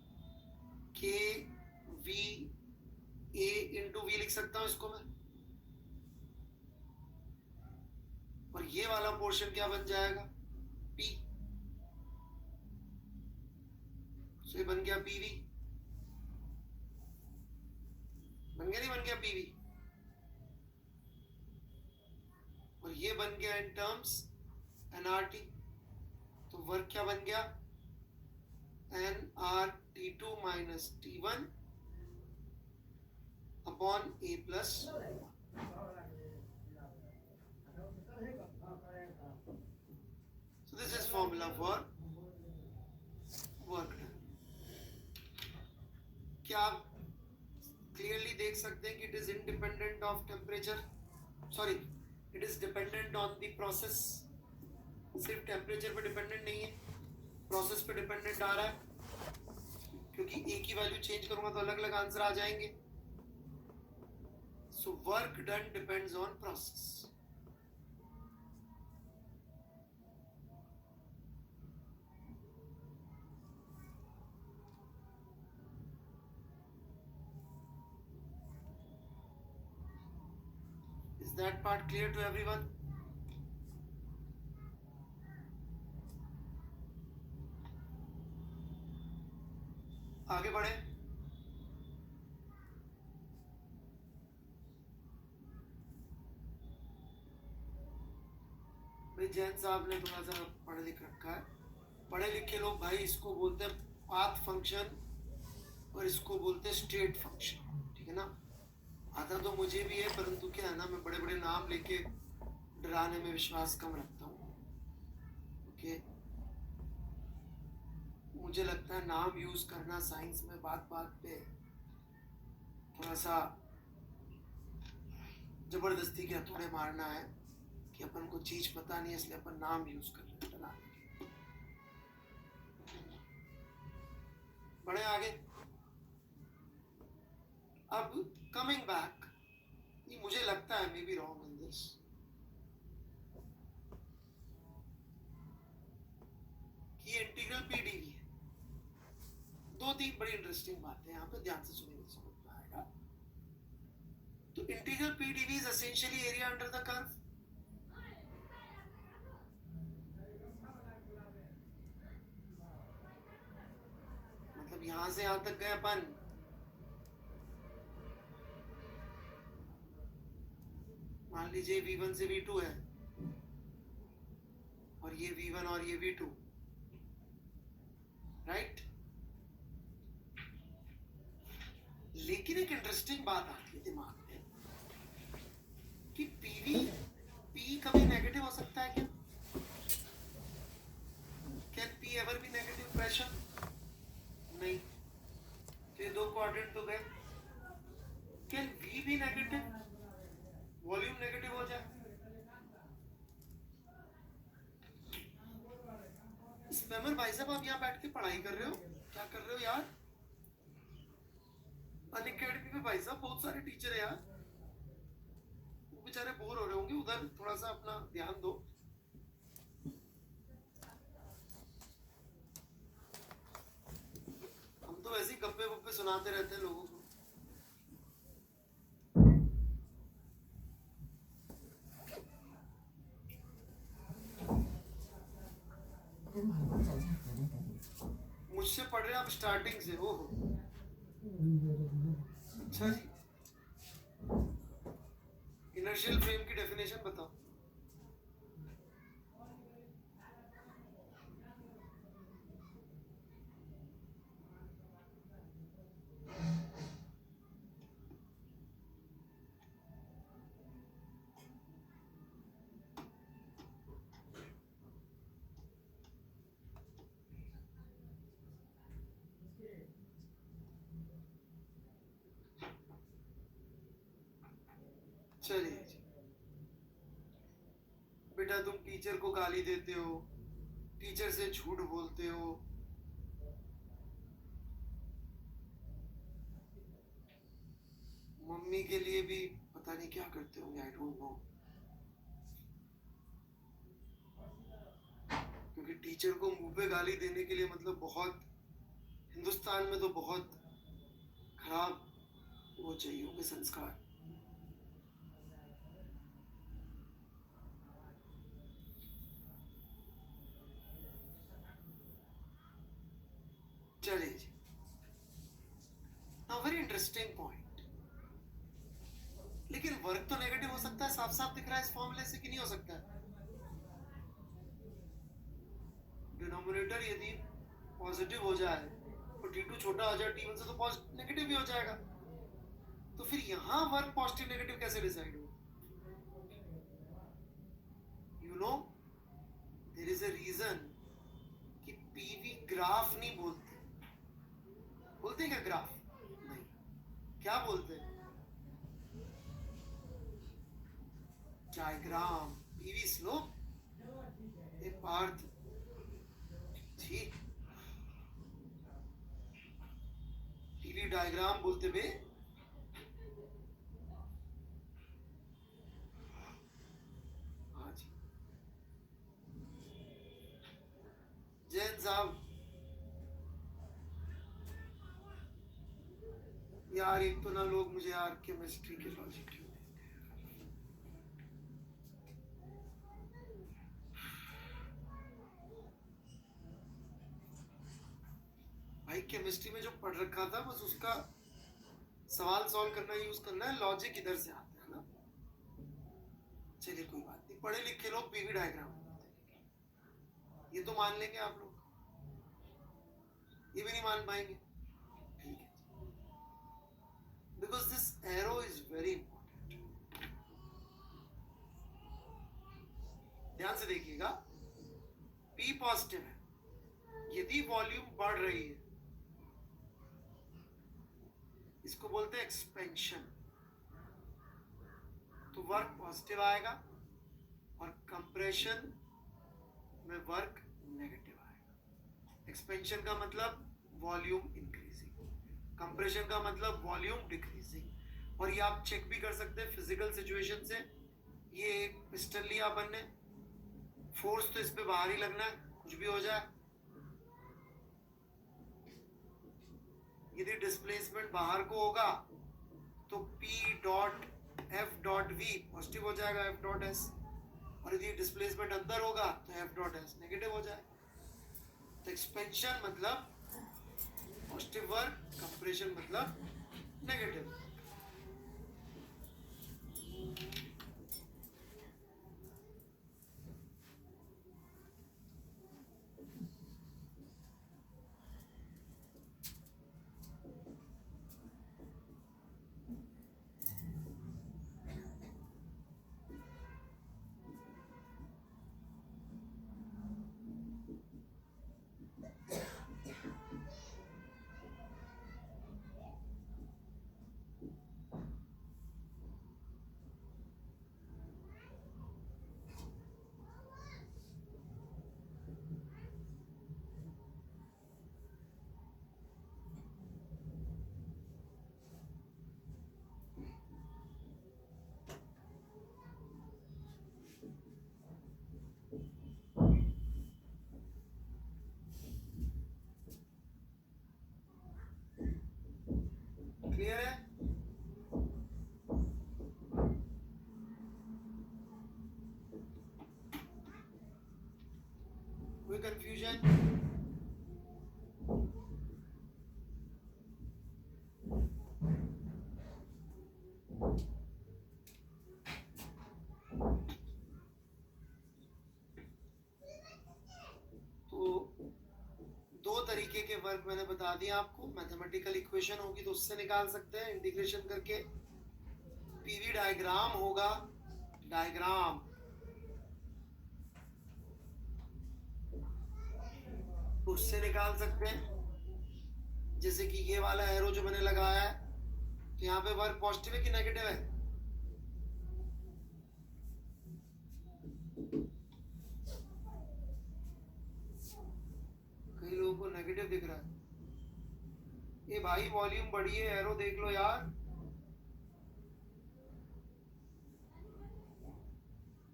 k v a into V लिख सकता हूं इसको मैं, और ये वाला पोर्शन क्या बन जाएगा, p, तो ये बन गया pv, बन गया नहीं बन गया pv, और ये बन गया इन टर्म्स nRT, तो वर्क क्या बन गया, nRT2 minus T1 upon a plus 1। So this is formula for work done. क्या आप क्लियरली देख सकते हैं कि it is independent of temperature, sorry it is dependent on the process, सिर्फ टेम्परेचर पे डिपेंडेंट नहीं है, प्रोसेस पे डिपेंडेंट आ रहा है, क्योंकि ए की वैल्यू चेंज करूंगा तो अलग अलग आंसर आ जाएंगे। So work done depends on process. Is that part clear to everyone? आगे बढ़े। भाई जैन साहब ने थोड़ा सा पढ़ लिख रखा है। पढ़े लिखे लोग भाई इसको बोलते हैं पाथ फंक्शन और इसको बोलते हैं स्टेट फंक्शन, ठीक है ना। आता तो मुझे भी है, परंतु क्या है ना, मैं बड़े बड़े नाम लेके डराने में विश्वास कम रखता हूँ। ओके, मुझे लगता है नाम यूज करना साइंस में बात बात पे थोड़ा सा जबरदस्ती के हथौड़े मारना है कि अपन को चीज पता नहीं है इसलिए अपन नाम यूज कर रहे हैं डराने के। बढ़े आगे। अब कमिंग बैक, मुझे लगता है may be wrong in this, कि इंटीग्रल पीडीवी है। दो तीन बड़ी इंटरेस्टिंग बातें यहाँ पे ध्यान से सुनिए, समझ में आएगा। तो integral PDV is essentially area under the curve. मतलब यहां से यहां तक गए अपन, मान लीजिए v1 से v2 है और ये v1 और ये v2, राइट। लेकिन एक इंटरेस्टिंग बात आती है दिमाग में कि p कभी नेगेटिव हो सकता है क्या? Can p ever be negative pressure? नहीं। तो ये दो क्वाड्रेंट तो गए। कैन v भी नेगेटिव, वॉल्यूम नेगेटिव हो जाए? स्पैमर भाई साहब, आप यहाँ बैठ के पढ़ाई कर रहे हो, क्या कर रहे हो यार? अनअकैडमी में भाई साहब बहुत सारे टीचर है यार, वो बेचारे बोर हो रहे होंगे, उधर थोड़ा सा अपना ध्यान दो। हम तो ऐसे ही गप्पे वप्पे सुनाते रहते हैं लोगों को। मुझसे पढ़ रहे हैं आप स्टार्टिंग से? हो अच्छा जी। इनर्शियल फ्रेम की डेफिनेशन बताओ। चलिए बेटा, तुम टीचर को गाली देते हो, टीचर से झूठ बोलते हो, मम्मी के लिए भी पता नहीं क्या करते होंगे, आई डोंट नो। क्योंकि टीचर को मुंह पे गाली देने के लिए मतलब बहुत, हिंदुस्तान में तो बहुत खराब वो चाहिए होंगे संस्कार। चलिए जी, नाउ वेरी इंटरेस्टिंग पॉइंट। लेकिन वर्क तो नेगेटिव हो सकता है, साफ साफ दिख रहा है इस फॉर्मूले से कि नहीं हो सकता है? डिनोमिनेटर यदि पॉजिटिव हो जाए और t2 छोटा हो जाए t1 से, तो नेगेटिव भी हो जाएगा। तो फिर यहां वर्क पॉजिटिव नेगेटिव कैसे डिसाइड हो? You know, there is a reason कि पीवी ग्राफ नहीं बोलते। बोलते हैं क्या ग्राफ? नहीं। क्या बोलते हैं? डायग्राम, पीवी स्लोप, ए पार्थ जी, पीवी डायग्राम बोलते बे। हाँ जी जैन साहब, यार एक तो ना लोग मुझे यार केमिस्ट्री के लॉजिक क्यों देते हैं? भाई केमिस्ट्री केमिस्ट्री में जो पढ़ रखा था बस उसका सवाल सॉल्व करना यूज करना है, लॉजिक इधर से आता है ना। चलिए कोई बात नहीं, पढ़े लिखे लोग पीवी डायग्राम ये तो मान लेंगे आप लोग, ये भी नहीं मान पाएंगे, ठीक है, because this arrow is very important. ध्यान से देखिएगा, P पॉजिटिव है, यदि वॉल्यूम बढ़ रही है इसको बोलते हैं एक्सपेंशन, तो वर्क पॉजिटिव आएगा और कंप्रेशन में वर्क नेगेटिव आएगा। एक्सपेंशन का मतलब वॉल्यूम इंक्रीजिंग, कंप्रेशन का मतलब वॉल्यूम डिक्रीजिंग। और ये आप चेक भी कर सकते हैं फिजिकल सिचुएशन से। ये एक पिस्टन लिया अपन ने, फोर्स तो इस पे बाहर ही लगना है, कुछ भी हो जाए। यदि डिस्प्लेसमेंट बाहर को होगा तो P dot F dot V positive हो जाएगा F डॉट S, और यदि डिस्प्लेसमेंट अंदर होगा तो F डॉट S नेगेटिव हो जाएगा। तो एक्सपेंशन मतलब पॉजिटिव वर्क, कंप्रेशन मतलब नेगेटिव। क्लियर है? कोई कंफ्यूजन? तरीके के वर्क मैंने बता दिया आपको। मैथमेटिकल इक्वेशन होगी तो उससे निकाल सकते हैं इंटीग्रेशन करके। पीवी डायग्राम होगा, डायग्राम उससे निकाल सकते हैं। जैसे कि ये वाला एरो जो मैंने लगाया है, तो यहाँ पे वर्क पॉजिटिव है कि नेगेटिव है? कई लोगों को नेगेटिव दिख रहा है। ये भाई वॉल्यूम बढ़ी है, एरो देख लो यार,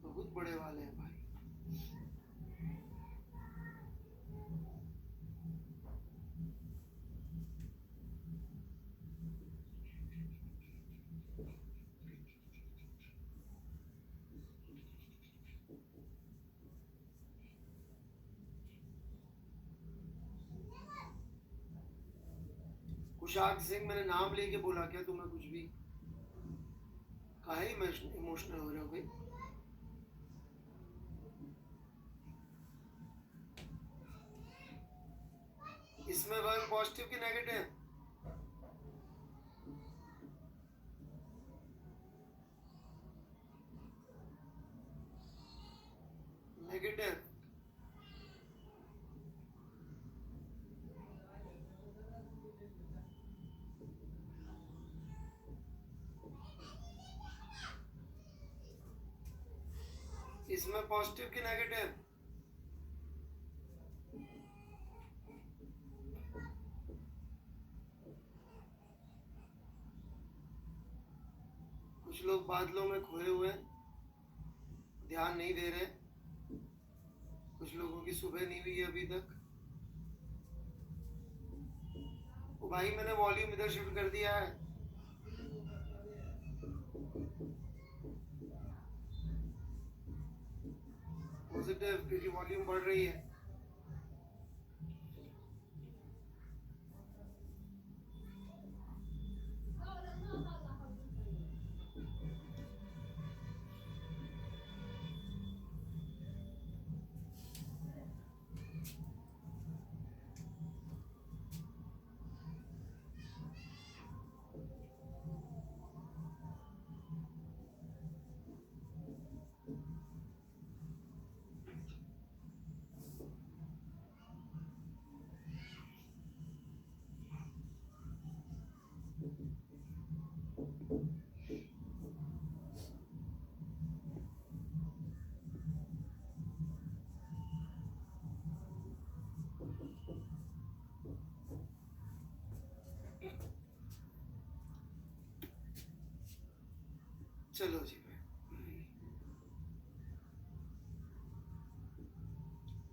बहुत बड़े वाले हैं भाई। कुशाग सिंह, मैंने नाम लेके बोला क्या तुम्हें कुछ भी? काहे इमोशनल हो रहे हो भाई? इसमें वर्क पॉजिटिव की नेगेटिव? नेगेटिव। इसमें पॉजिटिव की नेगेटिव? कुछ लोग बादलों में खोए हुए हैं, ध्यान नहीं दे रहे। कुछ लोगों की सुबह नहीं हुई है अभी तक। ओ भाई, मैंने वॉल्यूम इधर शिफ्ट कर दिया है। पॉजिटिव, क्योंकि वॉल्यूम बढ़ रही है। चलो जी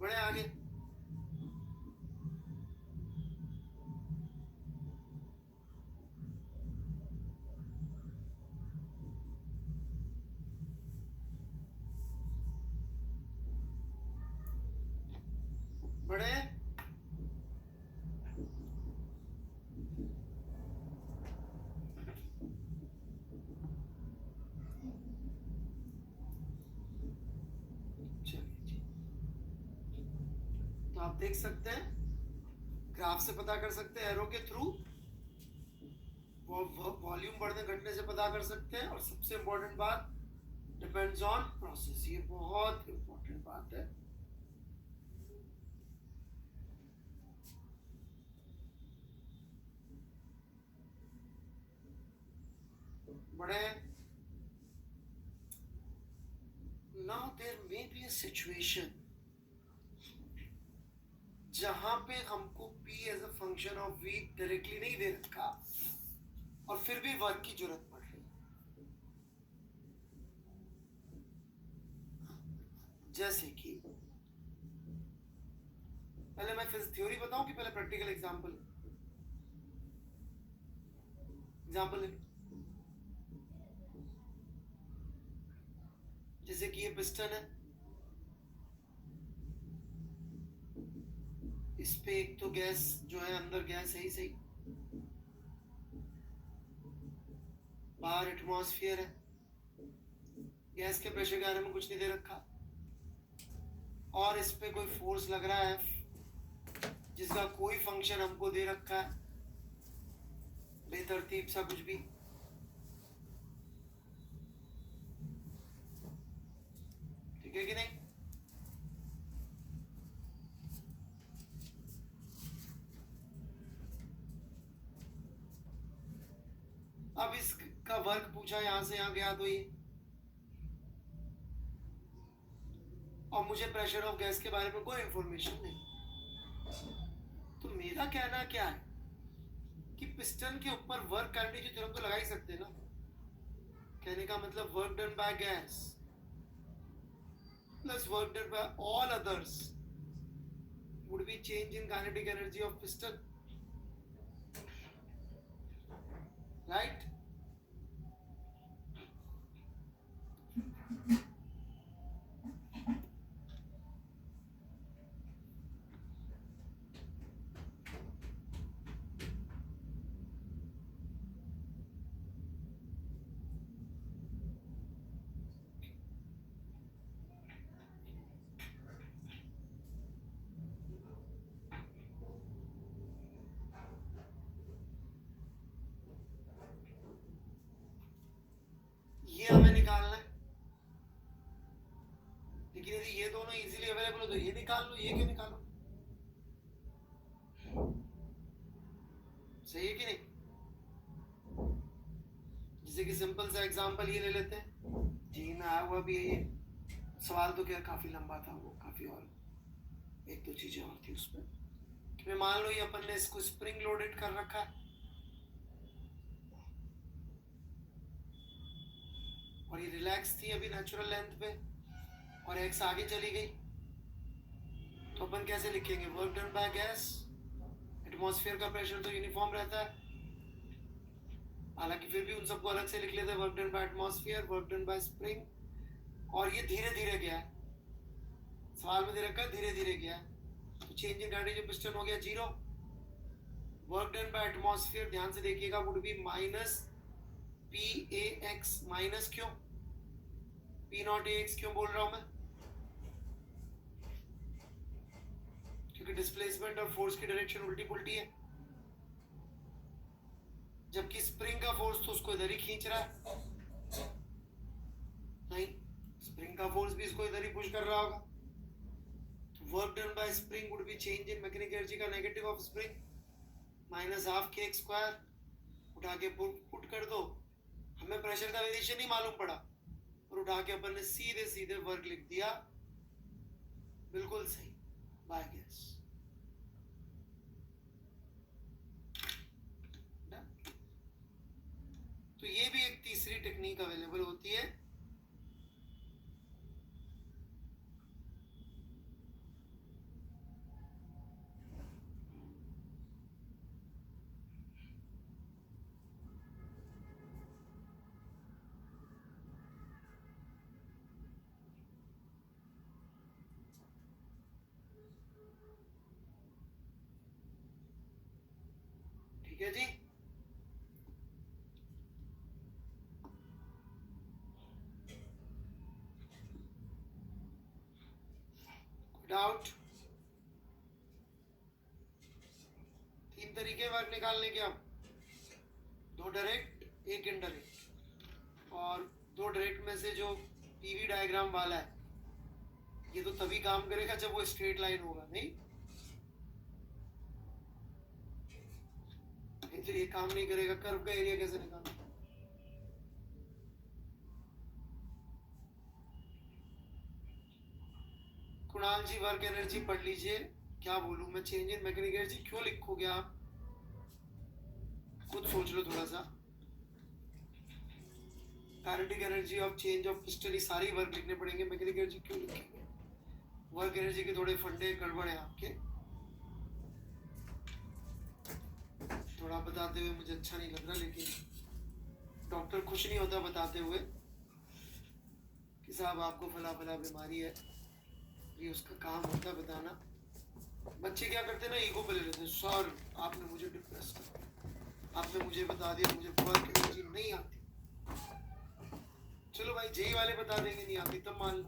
बड़े आगे। बड़े चलिए जी, तो आप देख सकते हैं ग्राफ से पता कर सकते हैं, एरो के थ्रू वॉल्यूम बढ़ने घटने से पता कर सकते हैं। और सबसे इंपॉर्टेंट बात, डिपेंड्स ऑन प्रोसेस, ये बहुत इंपॉर्टेंट बात है। बड़े now there may be a situation जहां पे हमको p as a function of v directly नहीं दे रखा और फिर भी वर्क की जरूरत पड़ रही। जैसे कि पहले मैं फिजिक्स थ्योरी बताऊं कि पहले प्रैक्टिकल एग्जांपल जैसे कि ये पिस्टन है, इस पे एक तो गैस जो है अंदर गैस है ही सही, बाहर एटमॉस्फेयर है, गैस के प्रेशर के बारे में कुछ नहीं दे रखा, और इस पे कोई फोर्स लग रहा है जिसका कोई फंक्शन हमको दे रखा है, बेतरतीब सा कुछ भी। ठीक है कि नहीं? अब इसका वर्क पूछा, यहां से यहां गया तो ये, और मुझे प्रेशर ऑफ गैस के बारे में कोई इंफॉर्मेशन नहीं। तो मेरा कहना क्या है कि पिस्टन के ऊपर वर्क करने की थ्योरम तो लगा ही सकते हैं ना। कहने का मतलब work done by gas plus work done bye all others would be change in kinetic energy of piston, right? ये हमें निकालना है, लेकिन यदि ये दोनों इजीली अवेलेबल हो तो ये निकाल लो, ये क्यों निकालो? सही है कि नहीं? जैसे कि सिंपल सा एग्जांपल ये ले लेते हैं जी में आया हुआ भी है ये सवाल, तो क्या काफी लंबा था वो, काफी और एक दो चीजें और थी उसमें। कि मान लो ये अपन ने इसको स्प्रिंग लोडेड कर रखा है और ये रिलैक्स थी अभी नेचुरल लेंथ पे और एक्स आगे चली गई, तो अपन कैसे लिखेंगे? Work done by gas, atmosphere का प्रेशर तो यूनिफॉर्म रहता है, हालांकि फिर भी उन सबको अलग से लिख लेते हैं, work done bye atmosphere, work done by spring, और ये धीरे धीरे गया है, सवाल में दे रखा है धीरे धीरे गया है, तो चेंज इन गाड़ी जो पिस्टन हो गया 0। वर्क डन बाय एटमॉस्फेयर ध्यान से देखिएगा would be minus P A x, minus क्यों? पी नॉट ए एक्स क्यों बोल रहा हूं मैं? क्योंकि डिस्प्लेसमेंट और फोर्स की डायरेक्शन उल्टी पुल्टी है, जबकि स्प्रिंग का फोर्स तो उसको इधर ही खींच रहा है, नहीं स्प्रिंग का फोर्स भी इसको इधर ही पुश कर रहा होगा। Work done by spring would be change in mechanical energy का negative of spring minus half k x square, उठा के पुट कर दो, हमें प्रेशर का वेरिएशन ही मालूम पड़ा और उठा के अपन ने सीधे सीधे वर्क लिख दिया, बिल्कुल सही, बाय गैस। तो ये भी एक तीसरी टेक्निक अवेलेबल होती है। ठीक है जी, डाउट? तीन तरीके वर्क निकालने के, अब दो डायरेक्ट एक इनडायरेक्ट, और दो डायरेक्ट में से जो पीवी डायग्राम वाला है ये तो तभी काम करेगा जब वो स्ट्रेट लाइन होगा, नहीं तो ये काम नहीं करेगा। कर्व का एरिया कैसे निकालना? कुणाल जी वर्क एनर्जी पढ़ लीजिए। क्या बोलूं मैं, चेंज इन मैकेनिकल एनर्जी क्यों लिखोगे आप, खुद सोच लो थोड़ा सा। Kinetic energy of change of crystal, ये सारी वर्क लिखने पड़ेंगे, मैकेनिकल एनर्जी क्यों लिखेंगे? वर्क एनर्जी के थोड़े फंडे गड़बड़ है आपके, थोड़ा बताते हुए मुझे अच्छा नहीं लग रहा, लेकिन डॉक्टर खुश नहीं होता बताते हुए कि साहब आपको फला फला बीमारी है, ये उसका काम होता है बताना। बच्चे क्या करते हैं ना, ईगो पे ले लेते हैं, सर आपने मुझे डिप्रेस कर दिया, आपने मुझे बता दिया मुझे वर्क एनर्जी नहीं आती। चलो भाई जेई वाले बता देंगे नहीं आती, तब मान लो।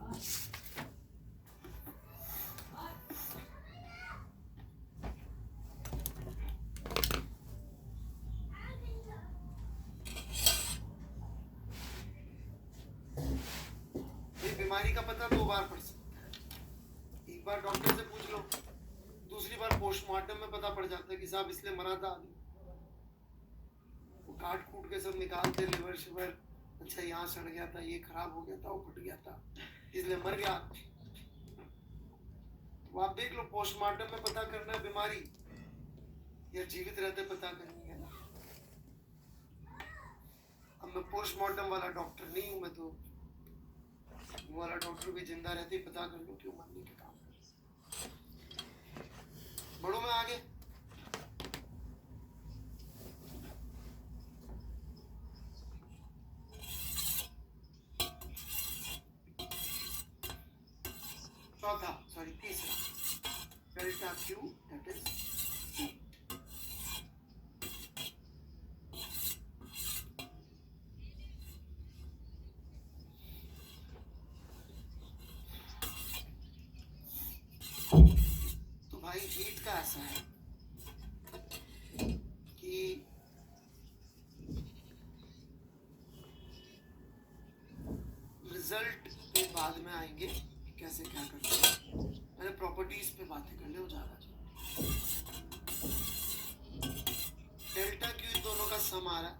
बीमारी का पता दो बार पड़ सकता है, एक बार डॉक्टर से पूछ लो, दूसरी बार पोस्टमार्टम में पता पड़ जाता है कि साहब इसलिए मरा था आदमी, वो काट कूट के सब निकालते, लिवर शिवर, अच्छा यहाँ सड़ गया था, ये खराब हो गया था, वो फट गया था, इसलिए मर गया। तो आप देख लो पोस्टमार्टम में पता करना है बीमारी या जीवित रहते पता करनी है ना। अब मैं पोस्टमार्टम वाला डॉक्टर नहीं हूं, मैं तो वो वाला डॉक्टर भी जिंदा रहते ही पता कर लो क्यों मरने के काम कर। बढ़ो मैं आगे। चौथा, सॉरी तीसरा, डेल्टा क्यू दैट इज भाई हीट का ऐसा है कि रिजल्ट पे बाद में आएंगे कैसे क्या करते हैं, पहले प्रॉपर्टीज पे बातें कर ले हो जाएगा। डेल्टा क्यू दोनों का सम आ रहा है,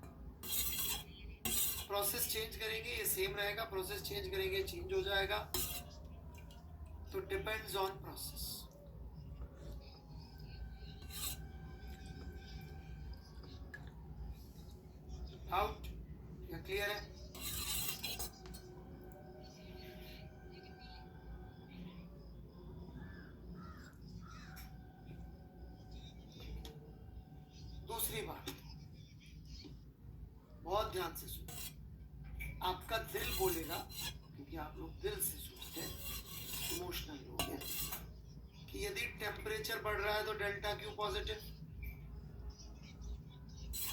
प्रोसेस चेंज करेंगे ये सेम रहेगा, प्रोसेस चेंज करेंगे चेंज हो जाएगा, तो डिपेंड्स ऑन प्रोसेस। आउट या क्लियर है? दूसरी बात, बहुत ध्यान से सुनो, आपका दिल बोलेगा, क्योंकि आप लोग दिल से सोचते हैं, इमोशनल लोग हैं, कि यदि टेम्परेचर बढ़ रहा है तो डेल्टा क्यू पॉजिटिव।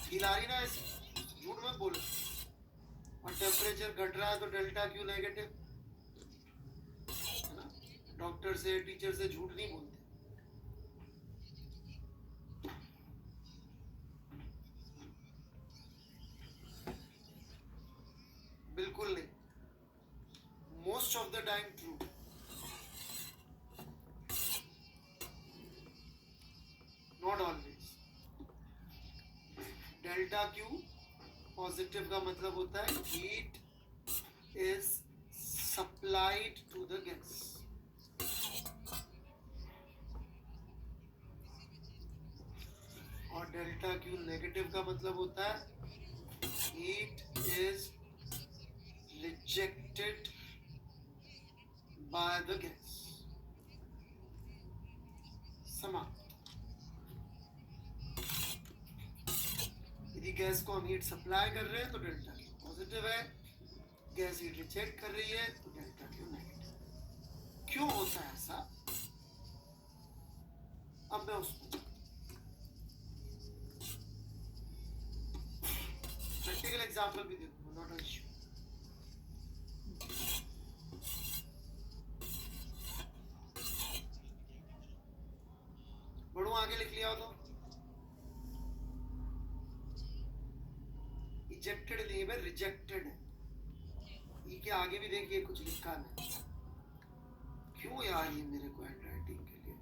हिला रही ना ऐसे, झूठ मत बोलो। और टेम्परेचर घट रहा है तो डेल्टा क्यू नेगेटिव, है ना? डॉक्टर से टीचर से झूठ नहीं बोलते। बिल्कुल नहीं, most of the time true, not always. Delta Q positive का मतलब होता है heat is supplied to the gas, और डेल्टा क्यू नेगेटिव का मतलब होता है heat is rejected by the gas. समाप्त। यदि गैस को हम हीट सप्लाई कर रहे हैं तो डेल्टा क्यू पॉजिटिव है, गैस हीट रिजेक्ट कर रही है तो डेल्टा क्यू नेगेटिव। क्यों होता है ऐसा? अब मैं उसको प्रैक्टिकल एग्जांपल भी देखूंगा, नॉट एन इश्यू। बढ़ू आगे लिख लिया हो तो इजेक्टेड नहीं है, रिजेक्टेड है। ये के आगे भी देखिए कुछ लिखा है। क्यों यार ये मेरे को हैंड राइटिंग के लिए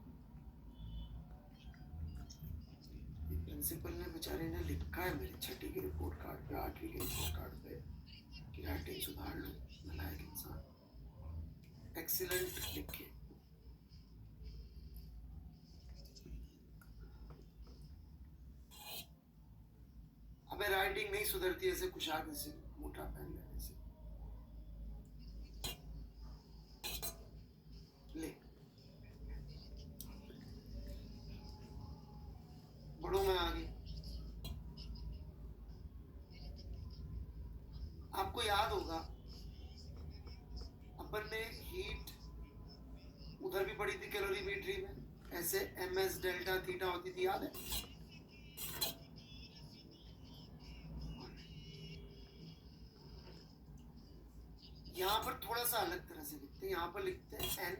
प्रिंसिपल ने बेचारे ने लिखा है मेरे 6ठी के रिपोर्ट कार्ड पे, 8वीं के रिपोर्ट कार्ड पे कि राइटिंग सुधार लो, नालायक इंसान। एक्सीलेंट लिखे। अबे राइटिंग नहीं सुधरती ऐसे कुशाग्र से मोटा पेन लेने से। ले बढ़ो मैं आगे। आपको याद होगा अपन ने हीट उधर भी पढ़ी थी कैलोरीमेट्री में, ऐसे ms डेल्टा थीटा होती थी, याद है? यहाँ पर थोड़ा सा अलग तरह से लिखते हैं। यहाँ पर लिखते हैं n।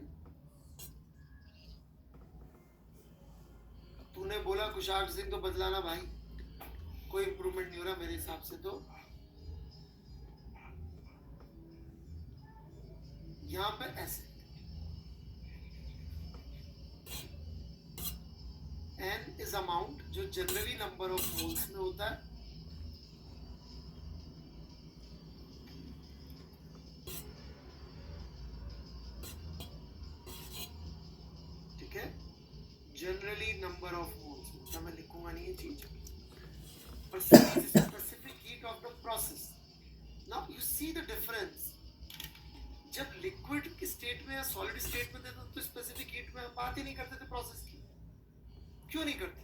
तूने बोला कुशाग्र सिंह तो बदलाना भाई, कोई इंप्रूवमेंट नहीं हो रहा मेरे हिसाब से। तो यहाँ पे ऐसे n इज अमाउंट जो जनरली नंबर ऑफ मोल्स में होता है। ठीक है, जनरली नंबर ऑफ मोल्स में। मैं लिखूंगा नहीं ये चीज। Specific heat of the process. Now you see the difference. जब लिक्विड स्टेट में या सॉलिड स्टेट में थे तो स्पेसिफिक हीट में हम बात ही नहीं करते थे प्रोसेस की। क्यों नहीं करते?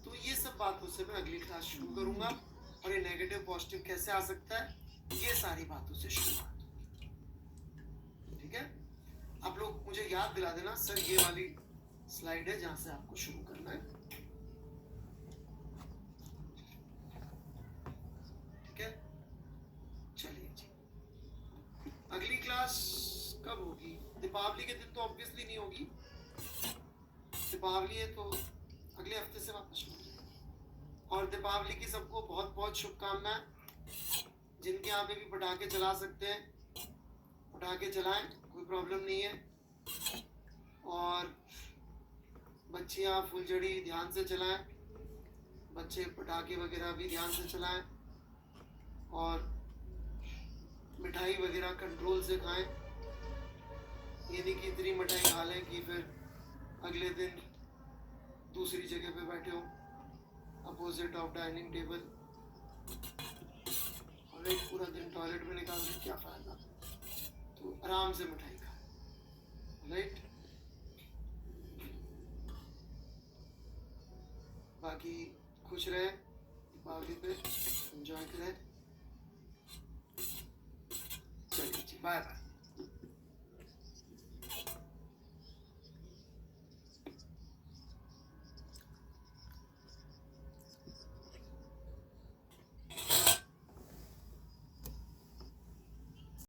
तो ये सब बातों से मैं अगली क्लास शुरू करूंगा, और ये नेगेटिव पॉजिटिव कैसे आ सकता है, ये सारी बातों से शुरुआत। ठीक है, आप लोग मुझे याद दिला देना सर, ये वाली स्लाइड है जहां से आपको शुरू करना है। ठीक है, चलिए जी। अगली क्लास कब होगी? दीपावली के दिन तो ऑब्वियसली नहीं होगी, दीपावली है तो अगले हफ्ते से वापस शुरू। और दीपावली की सबको बहुत बहुत शुभकामनाएं। जिनके यहाँ पे भी पटाखे चला सकते हैं पटाखे चलाएं, कोई प्रॉब्लम नहीं है। और बच्चियाँ फुलझड़ी ध्यान से चलाएं, बच्चे पटाखे वगैरह भी ध्यान से चलाएं, और मिठाई वगैरह कंट्रोल से खाएं। ये नहीं कि इतनी मिठाई खा लें कि फिर अगले दिन दूसरी जगह पे बैठे हो अपोजिट ऑफ डाइनिंग टेबल, और एक पूरा दिन टॉयलेट में निकाल के क्या फायदा। तो आराम से मिठाई खाओ, राइट? बाकी खुश रहे, दीपावली पे एंजॉय करें। चलिए जी, बाय बाय।